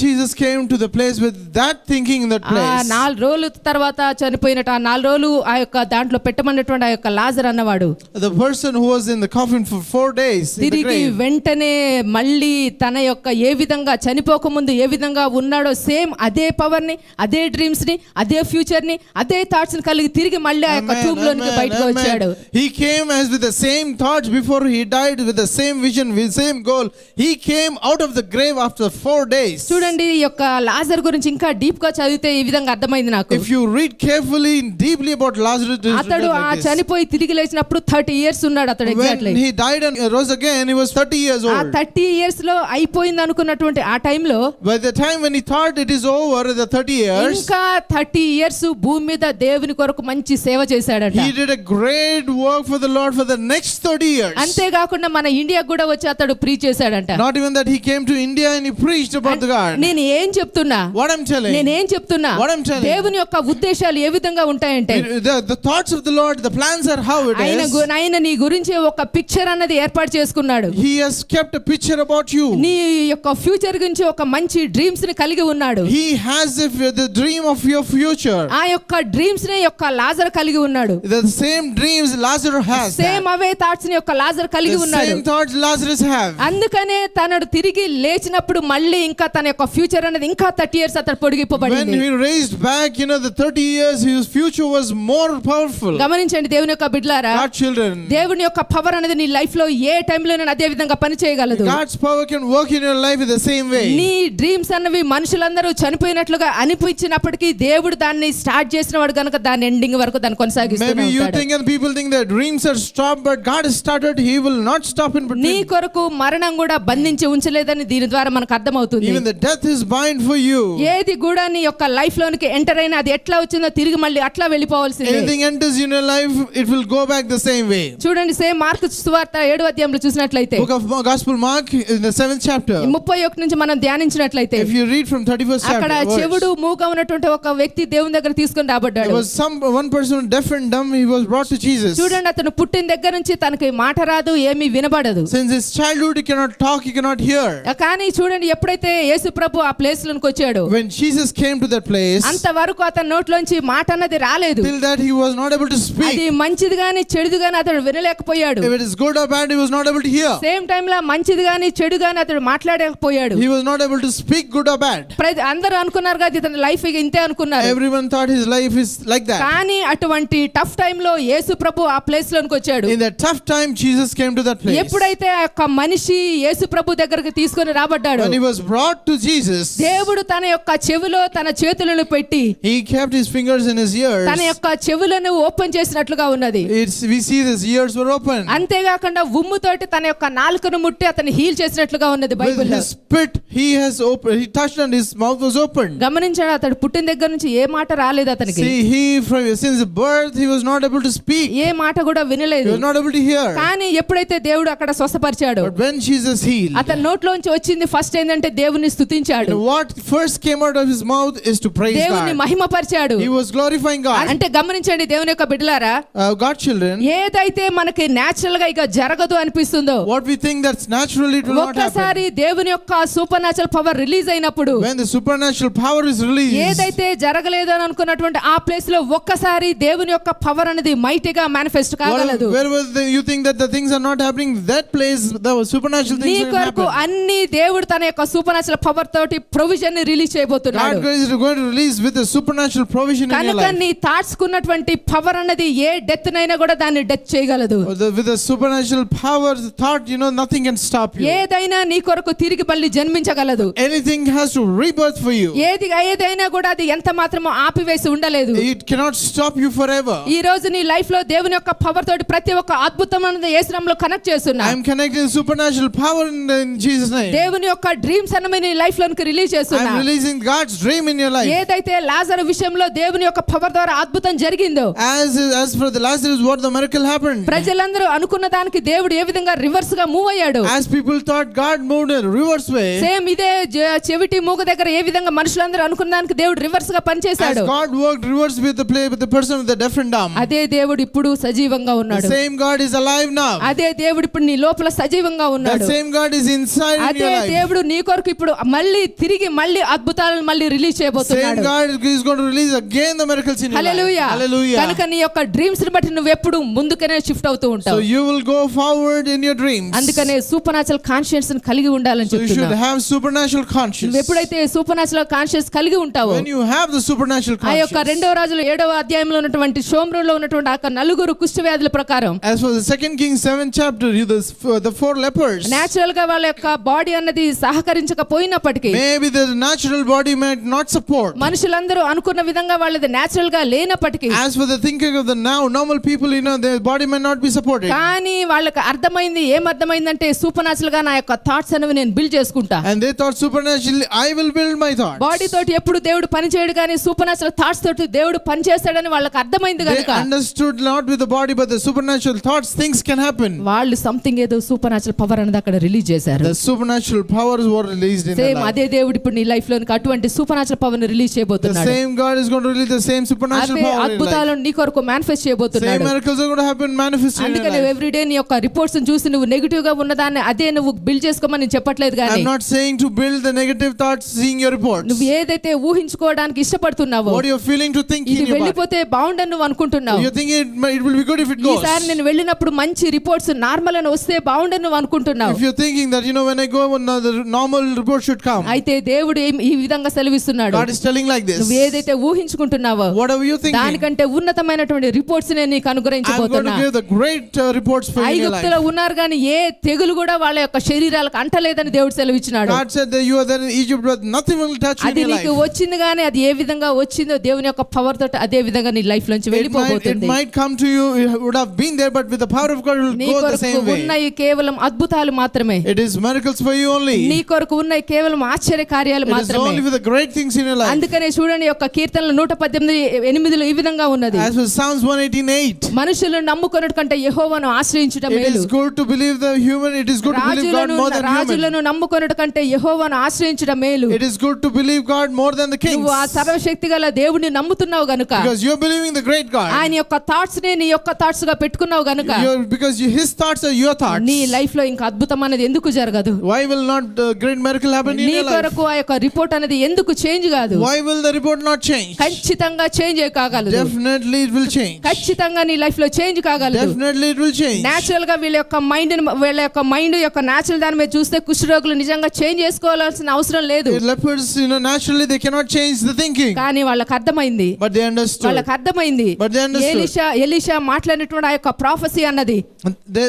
Jesus came to the place with that thinking in that ఆ place, 4 రోజుల తర్వాత చనిపోయినట్టు ఆ 4 రోజులు ఆ యొక్క దాంట్లో పెట్టమన్నటువంటి ఆ యొక్క లాజర్ అన్నవాడు the person who was in the coffin for 4 days in the తిరిగి grave, వెంటనే మళ్ళీ తన యొక్క ఏ విధంగా చనిపోకముందు ఏ విధంగా ఉన్నాడో సేమ్ అదే పవర్ ని, అదే డ్రీమ్స్ ని, అదే ఫ్యూచర్ ని, అదే థాట్స్ ని కలిగి తిరిగి మళ్ళీ ఆ యొక్క టూబ్ లోనికి బయటకు వచ్చాడు. He came as with the same thoughts before he died, with the same vision, with the same goal. He came out of the grave after 4 days. చూడండి, ఈ యొక్క లాజర్ గురించి ఇంకా డీప్ గా చదివితే ఈ విధంగా అర్థమైంది నాకు. If you read carefully and deeply about Lazarus, అతడు ఆ చనిపోయి తిరిగి లేచినప్పుడు 30 years ఉన్నాడు అతడు. Exactly when he died and rose again, he was 30 years ఆ old. 30 years లో అయిపోయింది అనుకున్నటువంటి ఆ టైంలో, By the time when he thought it is over, the 30 years, ఇంకా 30 years భూమి మీద దేవుని కొరకు మంచి సేవ చేశాడట. he did a great work for the Lord for the next 30 years. అంతేకాకుండా మన ఇండియా కూడా వచ్చి అతడు ప్రీచ్ చేశాడంట. Not even that, he came to India and he preached about the God. నేను ఏం చెప్తున్నా, What I'm telling, నేనేం చెప్తున్నా, What I'm telling, దేవుని యొక్క ఉద్దేశాలు ఏ విధంగా ఉంటాయంటే, the thoughts of the Lord, the plans are how it is. ఆయన నీ గురించి ఒక పిక్చర్ అన్నది ఏర్పాటు చేసుకున్నాడు. He has kept a picture about you. నీ యొక్క ఫ్యూచర్ గురించి ఒక మంచి డ్రీమ్స్ ని కలిగి ఉన్నాడు. He has the dream of your future. ఆ యొక్క డ్రీమ్స్ ని యొక్క లాజర్ కలిగి ఉన్నాడు. The same dreams Lazarus has. Same away thoughts ని యొక్క లాజర్ కలిగి The ఉన్నాడు. same thoughts Lazarus have. అందుకనే తనడు తిరిగి లేచినప్పుడు మళ్ళీ ఇంకా తన యొక్క ఫ్యూచర్ అనేది ఇంకా 30 years అతడు When పొడిగిపోబడింది. he raised back, the 30 years, his future was more powerful. గమనించండి దేవుని యొక్క బిడ్డలారా, God children, దేవుని యొక్క పవర్ అనేది నీ లైఫ్ లో ఏ టైంలో అదే విధంగా పని చేయగలదు. God's power can work in your life in the same way. నీ డ్రీమ్స్ అన్నవి మనుషులందరూ చనిపోయినట్లుగా అనిపించినప్పటికీ దేవుడు దాన్ని స్టార్ట్ చేసిన వాడు కనుక దాని ఎండింగ్ వరకు దాన్ని కొనసాగిస్తూనే Maybe you ఉంటాడు. think and people think that dreams are stopped, but God has started, he will not stop in నీ between. కొరకు మరణం కూడా బంధించి ఉంచలేదని దీని ద్వారా మనకు అర్థమవుతుంది. Even the death is bind for you. ఏది కూడా నీ యొక్క లైఫ్ లోనికి ఎంటర్ అయినా అది ఎట్లా వచ్చిందో తిరిగి మళ్ళీ అట్లా వెళ్ళిపోవాల్సిందే. Anything enters in your life, it will go back the same way. చూడండి, సేమ్ మార్కు సువార్త 7వ అధ్యాయంలో చూసినట్లయితే, Book of Gospel Mark in the 7th chapter. 31 నుంచి మనం ధ్యానించినట్లయితే, If you read from 31st అక్కడ chapter, చెవుడు మూగా ఉన్నటువంటి ఒక వ్యక్తి దేవుని దగ్గర తీసుకొని రాబడ్డాడు. there was one person deaf and dumb, he was brought to Jesus. చూడండి, అతను పుట్టిన దగ్గర నుంచి తనకి మాట రాదు, ఏమీ వినబడదు. Since his childhood he cannot talk, he cannot hear. కానీ చూడండి, ఎప్పుడైతే యేసు ప్రభు ఆ ప్లేస్ లోనికి వచ్చాడు, When Jesus came to that place, అంతవరకు అతని నోట్లోంచి మాట అన్నది రాలేదు. till that he was not able to speak. అది మంచిది గాని చెడుది గాని అతడు వినలేకపోయాడు. If it is good or bad, he was not able to hear. Same time లో మంచిది గాని చెడు గాని అతడు మాట్లాడలేకపోయాడు. He was not able to speak good or bad. అందరూ అనుకున్నారు కదా ఇతని లైఫ్ ఇంతే అనుకున్నారు. Everyone thought his life is like that. కానీ అటువంటి టఫ్ టైం లో యేసు ప్రభు ఆ ప్లేస్ లోనికి వచ్చాడు. In that tough time, Jesus came to that place. ఎప్పుడైతే ఆ యొక్క మనిషి యేసు ప్రభు దగ్గరికి తీసుకొని రాబడ్డాడు, When he was brought to Jesus, దేవుడు తన యొక్క చెవిలో తన చేతులను పెట్టి he kept his fingers in his ears. తన యొక్క చెవులను ఓపెన్ చేసినట్లుగా ఉన్నది. We see his ears were open. అంతేకాకుండా ఉమ్ముతోటి తన యొక్క నాలుకను ముట్టి అతను హీల్ చేసినట్లుగా ఉన్నది With బైబిల్లో. his spit, he touched and his mouth was opened. గమనించాడు, అతడు పుట్టిన దగ్గర నుంచి ఏ మాట రాలేదు అతనికి. See, since birth, he was not able to speak. ఏ మాట కూడా He వినలేదు. was not able to hear. కానీ ఎప్పుడైతే దేవుడు అక్కడ స్వస్థపరిచాడు, But when Jesus healed, అతని నోట్లోంచి వచ్చింది ఫస్ట్ ఏంటంటే దేవుని స్తుతించాడు. what first came out of his his mouth is to praise దేవుని God. మహిమపరిచాడు. He was glorifying God. అంటే గమనించండి దేవుని యొక్క బిడ్డలారా, God children, ఏదైతే మనకి నేచురల్ గా ఇక జరగదు అనిపిస్తుందో, what we think that's natural, it will not happen. ఒక్కసారి దేవుని యొక్క సూపర్ న్యాచురల్ పవర్ రిలీజ్ అయినప్పుడు, When the supernatural power is released, ఏదైతే జరగలేదు అని అనుకున్నటువంటి ఆ ప్లేస్ లో ఒక్కసారి దేవుని యొక్క పవర్ అనేది మైటీగా manifest కాగలదు. wherever you think that the things are not happening, that place the supernatural నీ things will కొరకు happen. అన్ని దేవుడు తన యొక్క సూపర్ న్యాచురల్ పవర్ తోటి ప్రొవిజన్ ని రిలీజ్ చేయబోతున్నాడు. God is going to release with a supernatural provision in your కనుక life. నీ థాట్స్ కున్నటువంటి పవర్ అనేది ఏ డెత్ నైనా కూడా దాన్ని డెత్ చేయగలదు. With the supernatural power, the thought, nothing can stop you. ఏదైనా నీ కొరకు తిరిగి మళ్ళీ జన్మించగలదు. Anything has to rebirth for you. ఏదైనా కూడా అది ఎంత మాత్రమో ఆపివేసి ఉండలేదు. It cannot stop you forever. ఈ రోజు నీ లైఫ్ లో దేవుని యొక్క పవర్ తోటి ప్రతి ఒక్క అద్భుతమైనది యేసు నామములో కనెక్ట్ చేస్తున్నా. I am connecting supernatural power in Jesus name. దేవుని యొక్క డ్రీమ్స్ అన్నమే నీ లైఫ్ లోనికి రిలీజ్ చేస్తున్నా. I am releasing God's dream in your life. ఏదైతే లాజరు విషయంలో దేవుని యొక్క పవర్ ద్వారా అద్భుతం జరిగిందో, As for the Lazarus, what the miracle happened? ప్రజలందరూ అనుకున్న దానికి దేవుడు ఏ విధంగా రివర్స్ గా మూవ్ అయ్యాడు. As people thought, God moved in a reverse way. Same ఇదే చెవిటి మూగ దగ్గర ఏ విధంగా మనుషులందరూ అనుకున్న దానికి దేవుడు రివర్స్ గా పనిచేశాడు. As God worked reverse with the person with the deaf and dumb. అదే దేవుడు ఇప్పుడు సజీవంగా ఉన్నాడు. The same God is alive now. అదే దేవుడు ఇప్పుడు నీ లోపల సజీవంగా ఉన్నాడు. That same God is inside in అదే your life. దేవుడు నీ కొరకు ఇప్పుడు మళ్ళీ అద్భుతాలను మళ్ళీ రిలీజ్ చేయబోతున్నాడు. Same God is going to release again the miracles in your life. Hallelujah. Hallelujah. కనుక నీ యొక్క డ్రీమ్స్ ని బట్టి నువ్వు ఎప్పుడు ముందుకనే షిఫ్ట్ అవుతూ So ఉంటావు. you will go forward in your dreams. అందుకనే సూపర్ న్యాచురల్ కాన్షియన్స్ ని కలిగి ఉండాలని So you should చెప్తున్నా. have supernatural conscience. నువ్వు ఎప్పుడైతే సూపర్ న్యాచురల్ కాన్షియస్ కలిగి ఉంటావో, When you have the supernatural ఆ యొక్క conscience. 2వ రాజుల 7వ అధ్యాయంలో ఉన్నటువంటి షోమ్రోన్లో ఉన్నటువంటి ఆ నలుగురు కుష్ఠవ్యాధుల ప్రకారం, As for the 2 Kings 7 chapter, the 4 lepers. Natural గా వాళ్ళ యొక్క బాడీ అన్నది సహకరించకపోయినప్పటికీ, Maybe the natural body might not support. మనుషులందరూ అనుకున్న విధంగా వాళ్ళది నేచురల్ గా లేనప్పటికీ, As for the thinking of the now normal people, their body may not be supported. కానీ వాళ్ళకి ఏమర్థమైందంటే సూపర్ న్యాచురల్ గా నా యొక్క థాట్స్ అనేవి నేను బిల్డ్ చేసుకుంటా. And they thought supernaturally, I will build my thoughts. Body తోటి ఎప్పుడు దేవుడు పని చేయడు, కానీ సూపర్ న్యాచురల్ థాట్స్ తోటి దేవుడు పని చేస్తాడని వాళ్ళకి అర్థమైంది They కనుక understood not with the body but the supernatural thoughts, things can happen. వాళ్ళు సంథింగ్ ఏదో సూపర్ న్యాచురల్ పవర్ అనేది అక్కడ రిలీజ్ చేశారు. The supernatural powers were released in their same life. అదే దేవుడు ఇప్పుడు నీ లైఫ్ లోనికి అటువంటి సూపర్ న్యాచురల్ పవర్ ని రిలీజ్ The చేయబోతున్నాడు. same God is going to release the same supernatural అదే power in life. అద్భుతాలను నీ కొరకు మేనిఫెస్ట్ Same చేయబోతున్నాడు. miracles are going to happen manifest in your అందుకని life. ఎవ్రీ డే నీ యొక్క రిపోర్ట్స్ చూసి నువ్వు నెగిటివ్ గా ఉన్నదాన్ని అదే నువ్వు బిల్డ్ చేసుకోమని నేను చెప్పట్లేదు, కానీ I'm not saying to build the negative thoughts seeing your reports. నువ్వు ఏదైతే ఊహించుకోవడానికి ఇష్టపడుతున్నావో, What you're feeling to think ఇది in your body. వెళ్ళిపోతే బాగుండని నువ్వు అనుకుంటున్నావు. You think it will be good if it goes. ఈసారి నేను వెళ్ళినప్పుడు మంచి రిపోర్ట్స్ నార్మల్ అని వస్తే బాగుండని నువ్వు అనుకుంటున్నావు. If you're thinking that when I go the normal report should come. అయితే దేవుడు ఈ విధంగా సెలవిస్తున్నాడు. God is telling like this. నువ్వు ఏదైతే ఊహించుకుంటున్నావో Whatever you thinking. దానికంటే ఉన్నతమైనటువంటి రిపోర్ట్స్ నేను నీకు I'm going to అనుగ్రహించబోతున్నా. give the great reports for you in your life. ఐగుప్తులో ఉన్నారు కానీ ఏ తెగులు కూడా వాళ్ళ యొక్క శరీరాలకు అంటలేదని దేవుడు సెలవిచ్చినాడు. God said that you are there in Egypt but nothing will touch you in అది your నీకు life. వచ్చింది కానీ అది ఏ విధంగా వచ్చిందో దేవుని యొక్క పవర్ తోటి అదే విధంగా నీ లైఫ్ నుంచి It వెళ్ళిపోబోతుంది. might come to you, it would have been there, but with the power of God it will నీ go the కొరకు same way. ఉన్నాయి కేవలం అద్భుతాలు మాత్రమే. It is miracles for you only. నీ కొరకు ఉన్నాయి కేవలం ఆశ్చర్య కార్యాలు It is మాత్రమే. only with the great things in your life. అందుకనే చూడండి యొక్క కీర్తనలు 118:8 ఈ విధంగా ఉన్నది. As with Psalms 118:8. మనుషులను నమ్ముకొనుట కంటే యెహోవాను ఆశ్రయించుట It మేలు. is good to believe the human. It is good to believe God more than human. రాజులను నమ్ముకొనుట కంటే యెహోవాను ఆశ్రయించుట మేలు. It is good to believe God more than the kings. నువ్వు ఆ సర్వశక్తిగల దేవుని నమ్ముతున్నావు గనుక, Because you are believing the great God. ఆయన యొక్క థాట్స్ ని నీ యొక్క థాట్స్ గా పెట్టుకున్నావు గనుక, Because his thoughts are your thoughts. నీ లైఫ్ లో ఇంకా అద్భుతం అనేది ఎందుకు జరగదు? Why will not the great miracle happen in నీ your life? కొరకు ఆ యొక్క రిపోర్ట్ అనేది ఎందుకు చేంజ్ కాదు? Why will the report not change? ఖచ్చితంగా చేంజ్ కాగలదు. Definitely it will change. ఖచ్చితంగా నీ లైఫ్ లో చేంజ్ కాగలదు. Definitely it will change. Natural గా వీళ్ళ యొక్క మైండ్ యొక్క నేచురల్ దాని మీద చూస్తే కుష్ఠరోగులు నిజంగా చేంజ్ చేసుకోవాల్సిన అవసరం లేదు. The lepers, naturally they cannot change the thinking. కానీ వాళ్ళకి అర్థమైంది. But they understood. వాళ్ళకి అర్థమైంది. But they understood. ఎలీషా మాట్లాడినటువంటి ఆ యొక్క ప్రాఫెసీ అన్నది,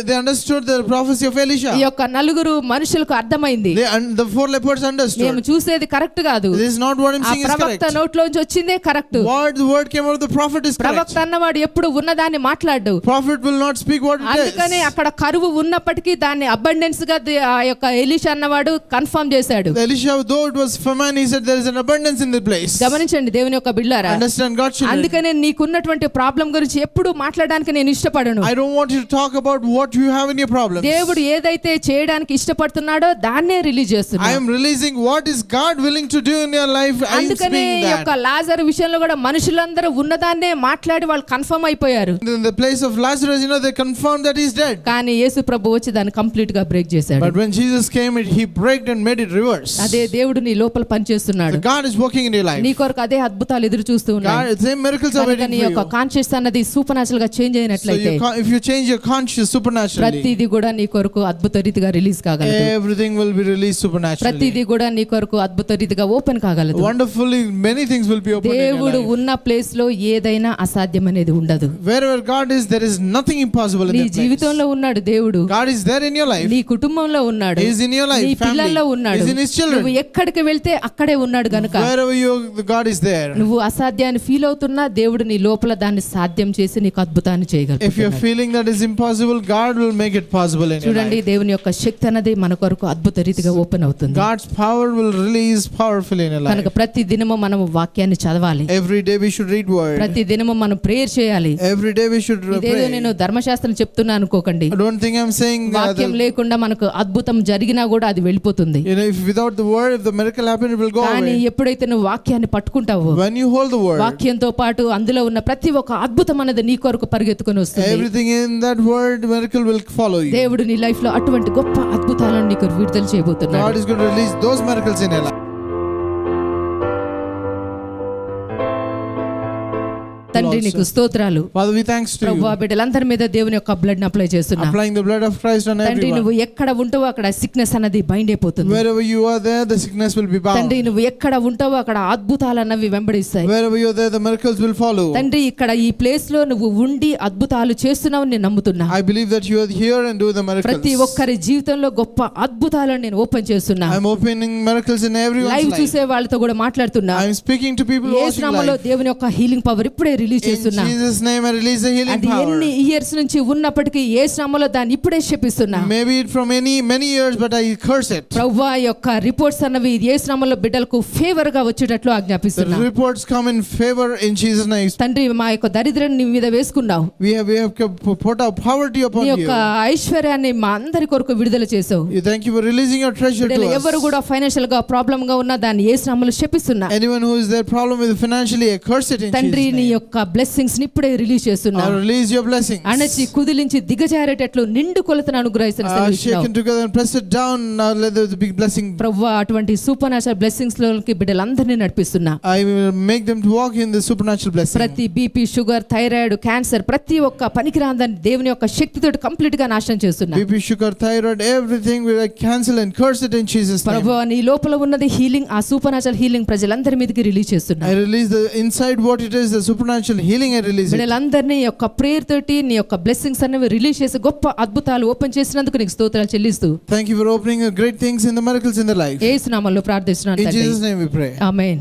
They understood the prophecy of Elisha. ఈ యొక్క నలుగురు మనుషులకు అర్థమైంది. The 4 lepers understood. మేము చూసేది కరెక్ట్ కాదు. This is not what I'm ఆ saying is ప్రవక్త correct. నోట్లోంచి వచ్చిందే correct. What the word came out of the prophet is correct. ప్రవక్త అన్నవాడు ఎప్పుడు ఉన్నదాన్ని మాట్లాడు. Prophet will not speak what it is. అందుకనే అక్కడ కరువు ఉన్నప్పటికీ దాన్ని అబండెన్స్ గా ఆ యొక్క ఎలీషా అన్నవాడు కన్ఫర్మ్ చేశాడు. Elisha, though it was famine, he said there is an abundance in the place. గమనించండి దేవుని యొక్క బిడ్డలారా. Understand God children. అందుకనే నీకున్నటువంటి ప్రాబ్లం గురించి ఎప్పుడు మాట్లాడడానికి నేను ఇష్టపడను. I don't want you to talk about what you have in your problems. దేవుడు ఏదైతే చేయడానికి ఇష్టపడుతున్నాడో దాన్నే రిలీజ్ చేస్తున్నాడు. I am releasing what is God willing to do in your life, I am అందుకనే speaking ఈ యొక్క that. లాజరు విషయంలో కూడా మనుషులందరూ ఉన్నదాన్నే మాట్లాడి వాళ్ళు కన్ఫర్మ్ అయిపోయారు. In the place of Lazarus, they confirmed that he's dead. కానీ యేసు ప్రభు వచ్చి దాన్ని కంప్లీట్ గా బ్రేక్ చేశాడు. But when Jesus came, he broke and made it reverse. అదే దేవుడు నీ లోపల పనిచేస్తున్నాడు. God is working in your life. నీ కొరకు అదే అద్భుతాలు ఎదురు చూస్తూ ఉన్నాయి. God, same miracles are waiting నీ for యొక్క you. కాన్షియస్ అన్నది సూపర్ న్యాచురల్ గా చేంజ్ అయినట్లయితే If you change your conscious supernaturally, ప్రతిదీ కూడా నీ కొరకు అద్భుత రీతిగా release కాగలదు. everything will be released supernaturally. ప్రతిదీ కూడా నీ కొరకు అద్భుత రీతిగా open కాగలదు. Wonderfully, many things will be opened in your దేవుడు life. ఉన్న ప్లేస్ లో ఏదైనా అసాధ్యం అనేది ఉండదు. Wherever God is, there is nothing impossible in నీ that place. జీవితంలో ఉన్నాడు దేవుడు. God is there in your life. నీ కుటుంబంలో ఉన్నాడు. He is in your life, నీ family. పిల్లల్లో ఉన్నాడు. He is in his children. నువ్వు ఎక్కడికి వెళ్తే అక్కడే ఉన్నాడు గనుక Wherever you, God is there. నువ్వు అసాధ్యాన్ని ఫీల్ అవుతున్నా దేవుడు నీ లోపల దాన్ని సాధ్యం చేసి నీకు అద్భుతాన్ని If you're చేయగలడు. feeling that is impossible, God will make it possible in your చూడండి, life. దేవుని యొక్క శక్తి అనేది మన కొరకు అద్భుత రీతిగా ఓపెన్ అవుతుంది. God's power will release powerfully in your life. కనుక ప్రతి దినము మనం వాక్యాన్ని చదవాలి. Every day we should read word. ప్రతి దినము మనం ప్రేయర్ చేయాలి. Every day we should ఇదేదో pray. నేను ధర్మశాస్త్రం చెప్తున్నా అనుకోకండి. I don't think I'm saying వాక్యం లేకుండా మనకు అద్భుతం జరిగినా కూడా అది వెళ్ళిపోతుంది. if without the word, if the miracle happen, it will go కానీ away. ఎప్పుడైతే నువ్వు వాక్యాన్ని పట్టుకుంటావో, When you hold the word, వాక్యంతో పాటు అందులో ఉన్న ప్రతి ఒక్క అద్భుతం అనేది నీ కొరకు పరిగెత్తుకొని వస్తుంది. everything in that word, miracle will follow you. దేవుడు నీ లైఫ్ లో అటువంటి గొప్ప అద్భుతాలను నీకు విడుదల చేయబోతున్నాడు. God is going to release those miracles in your life. తండ్రి నీకు స్తోత్రాలు. Father, we thanks to ప్రభువా, you. బిడ్డలందరి మీద దేవుని యొక్క బ్లడ్ అప్లై చేస్తున్నా. Applying the blood of Christ on తండ్రి, everyone. నువ్వు ఎక్కడ ఉంటావో అక్కడ సిక్నెస్ అనేది బైండ్ అయిపోతుంది. Wherever you are there, the sickness will be bound. తండ్రి, నువ్వు ఎక్కడ ఉంటావో అక్కడ అద్భుతాలు అన్నవి వెంబడిస్తాయి. Wherever you are there, the miracles will follow. తండ్రి, ఇక్కడ ఈ ప్లేస్ లో నువ్వు ఉండి అద్భుతాలు చేస్తున్నావు నేను నమ్ముతున్నా. I believe that you are here and do the miracles. ప్రతి ఒక్కరి జీవితంలో గొప్ప అద్భుతాలను నేను ఓపెన్ చేస్తున్నా. I'm opening miracles in everyone's live life. చూసే వాళ్ళతో కూడా మాట్లాడుతున్నా. I'm speaking to people Yesu watching నామములో live. దేవుని యొక్క హీలింగ్ పవర్ ఇప్పుడే రిలీజ్ In చేస్తున్నా. Jesus' name, I release the healing అది power. ఎన్ని ఇయర్స్ నుంచి ఉన్నప్పటికీ యేసు నామములో దాన్ని ఇప్పుడే శపిస్తున్నా. Maybe it from many years, but I curse it. ప్రభువా యొక్క రిపోర్ట్స్ అన్నవి యేసు నామములో బిడ్డలకు ఫేవర్ గా వచ్చేటట్లు ఆజ్ఞాపిస్తున్నా. The reports come in favor in Jesus' name. తండ్రి, మా యొక్క దరిద్రాన్ని నీ మీద వేసుకున్నావు. We have put our poverty upon నీ you. యొక్క ఐశ్వర్యాన్ని మా అందరి కొరకు విడుదల చేసావు. Thank you for releasing your treasure బిడ్డలు to ఎవరు us. కూడా ఫైనాన్షియల్ గా ప్రాబ్లం గా ఉన్నా దాన్ని యేసు నామములో శపిస్తున్నా. Anyone who is there problem with financially, I curse it in తండ్రి, Jesus' నీ name. యొక్క బ్లెస్సింగ్స్ ని ఇప్పుడే రిలీజ్ చేస్తున్నా. I release your blessings. అణచి కుదిలించి దిగజారేటట్లు నిండు కొలతను అనుగ్రహిస్తున్నావు. Shaken together and press it down. Now let there be big blessing. ప్రభువా, అటువంటి సూపర్ న్యాచురల్ బ్లెస్సింగ్స్ లోకి బిడ్డలందరినీ నడిపిస్తున్నా. I will make them to walk in the supernatural blessing. ప్రతి బీపీ, షుగర్, థైరాయిడ్, క్యాన్సర్ ప్రతి ఒక్క పనికిరాందని దేవుని యొక్క శక్తితో కంప్లీట్ గా నాశనం చేస్తున్నా. BP, sugar, thyroid, everything will I cancel and curse it in Jesus' name. ప్రభువా, నీ లోపల ఉన్నది హీలింగ్, ఆ సూపర్ న్యాచురల్ హీలింగ్ ప్రజలందరి మీదకి రిలీజ్ చేస్తున్నా. I release the inside what it is, the supernatural healing. I release it. బిడ్డలందరినీ యొక్క ప్రేయర్ తోటి నీ యొక్క బ్లెస్సింగ్స్ అనేవి రిలీజ్ చేసి గొప్ప అద్భుతాలు ఓపెన్ చేసినందుకు నీకు స్తోత్రాలు చెల్లిస్తూ, Thank you for opening great things in the miracles in their life. యేసు నామములో ప్రార్థిస్తున్నాను In తండ్రి. Jesus' name we pray. Amen.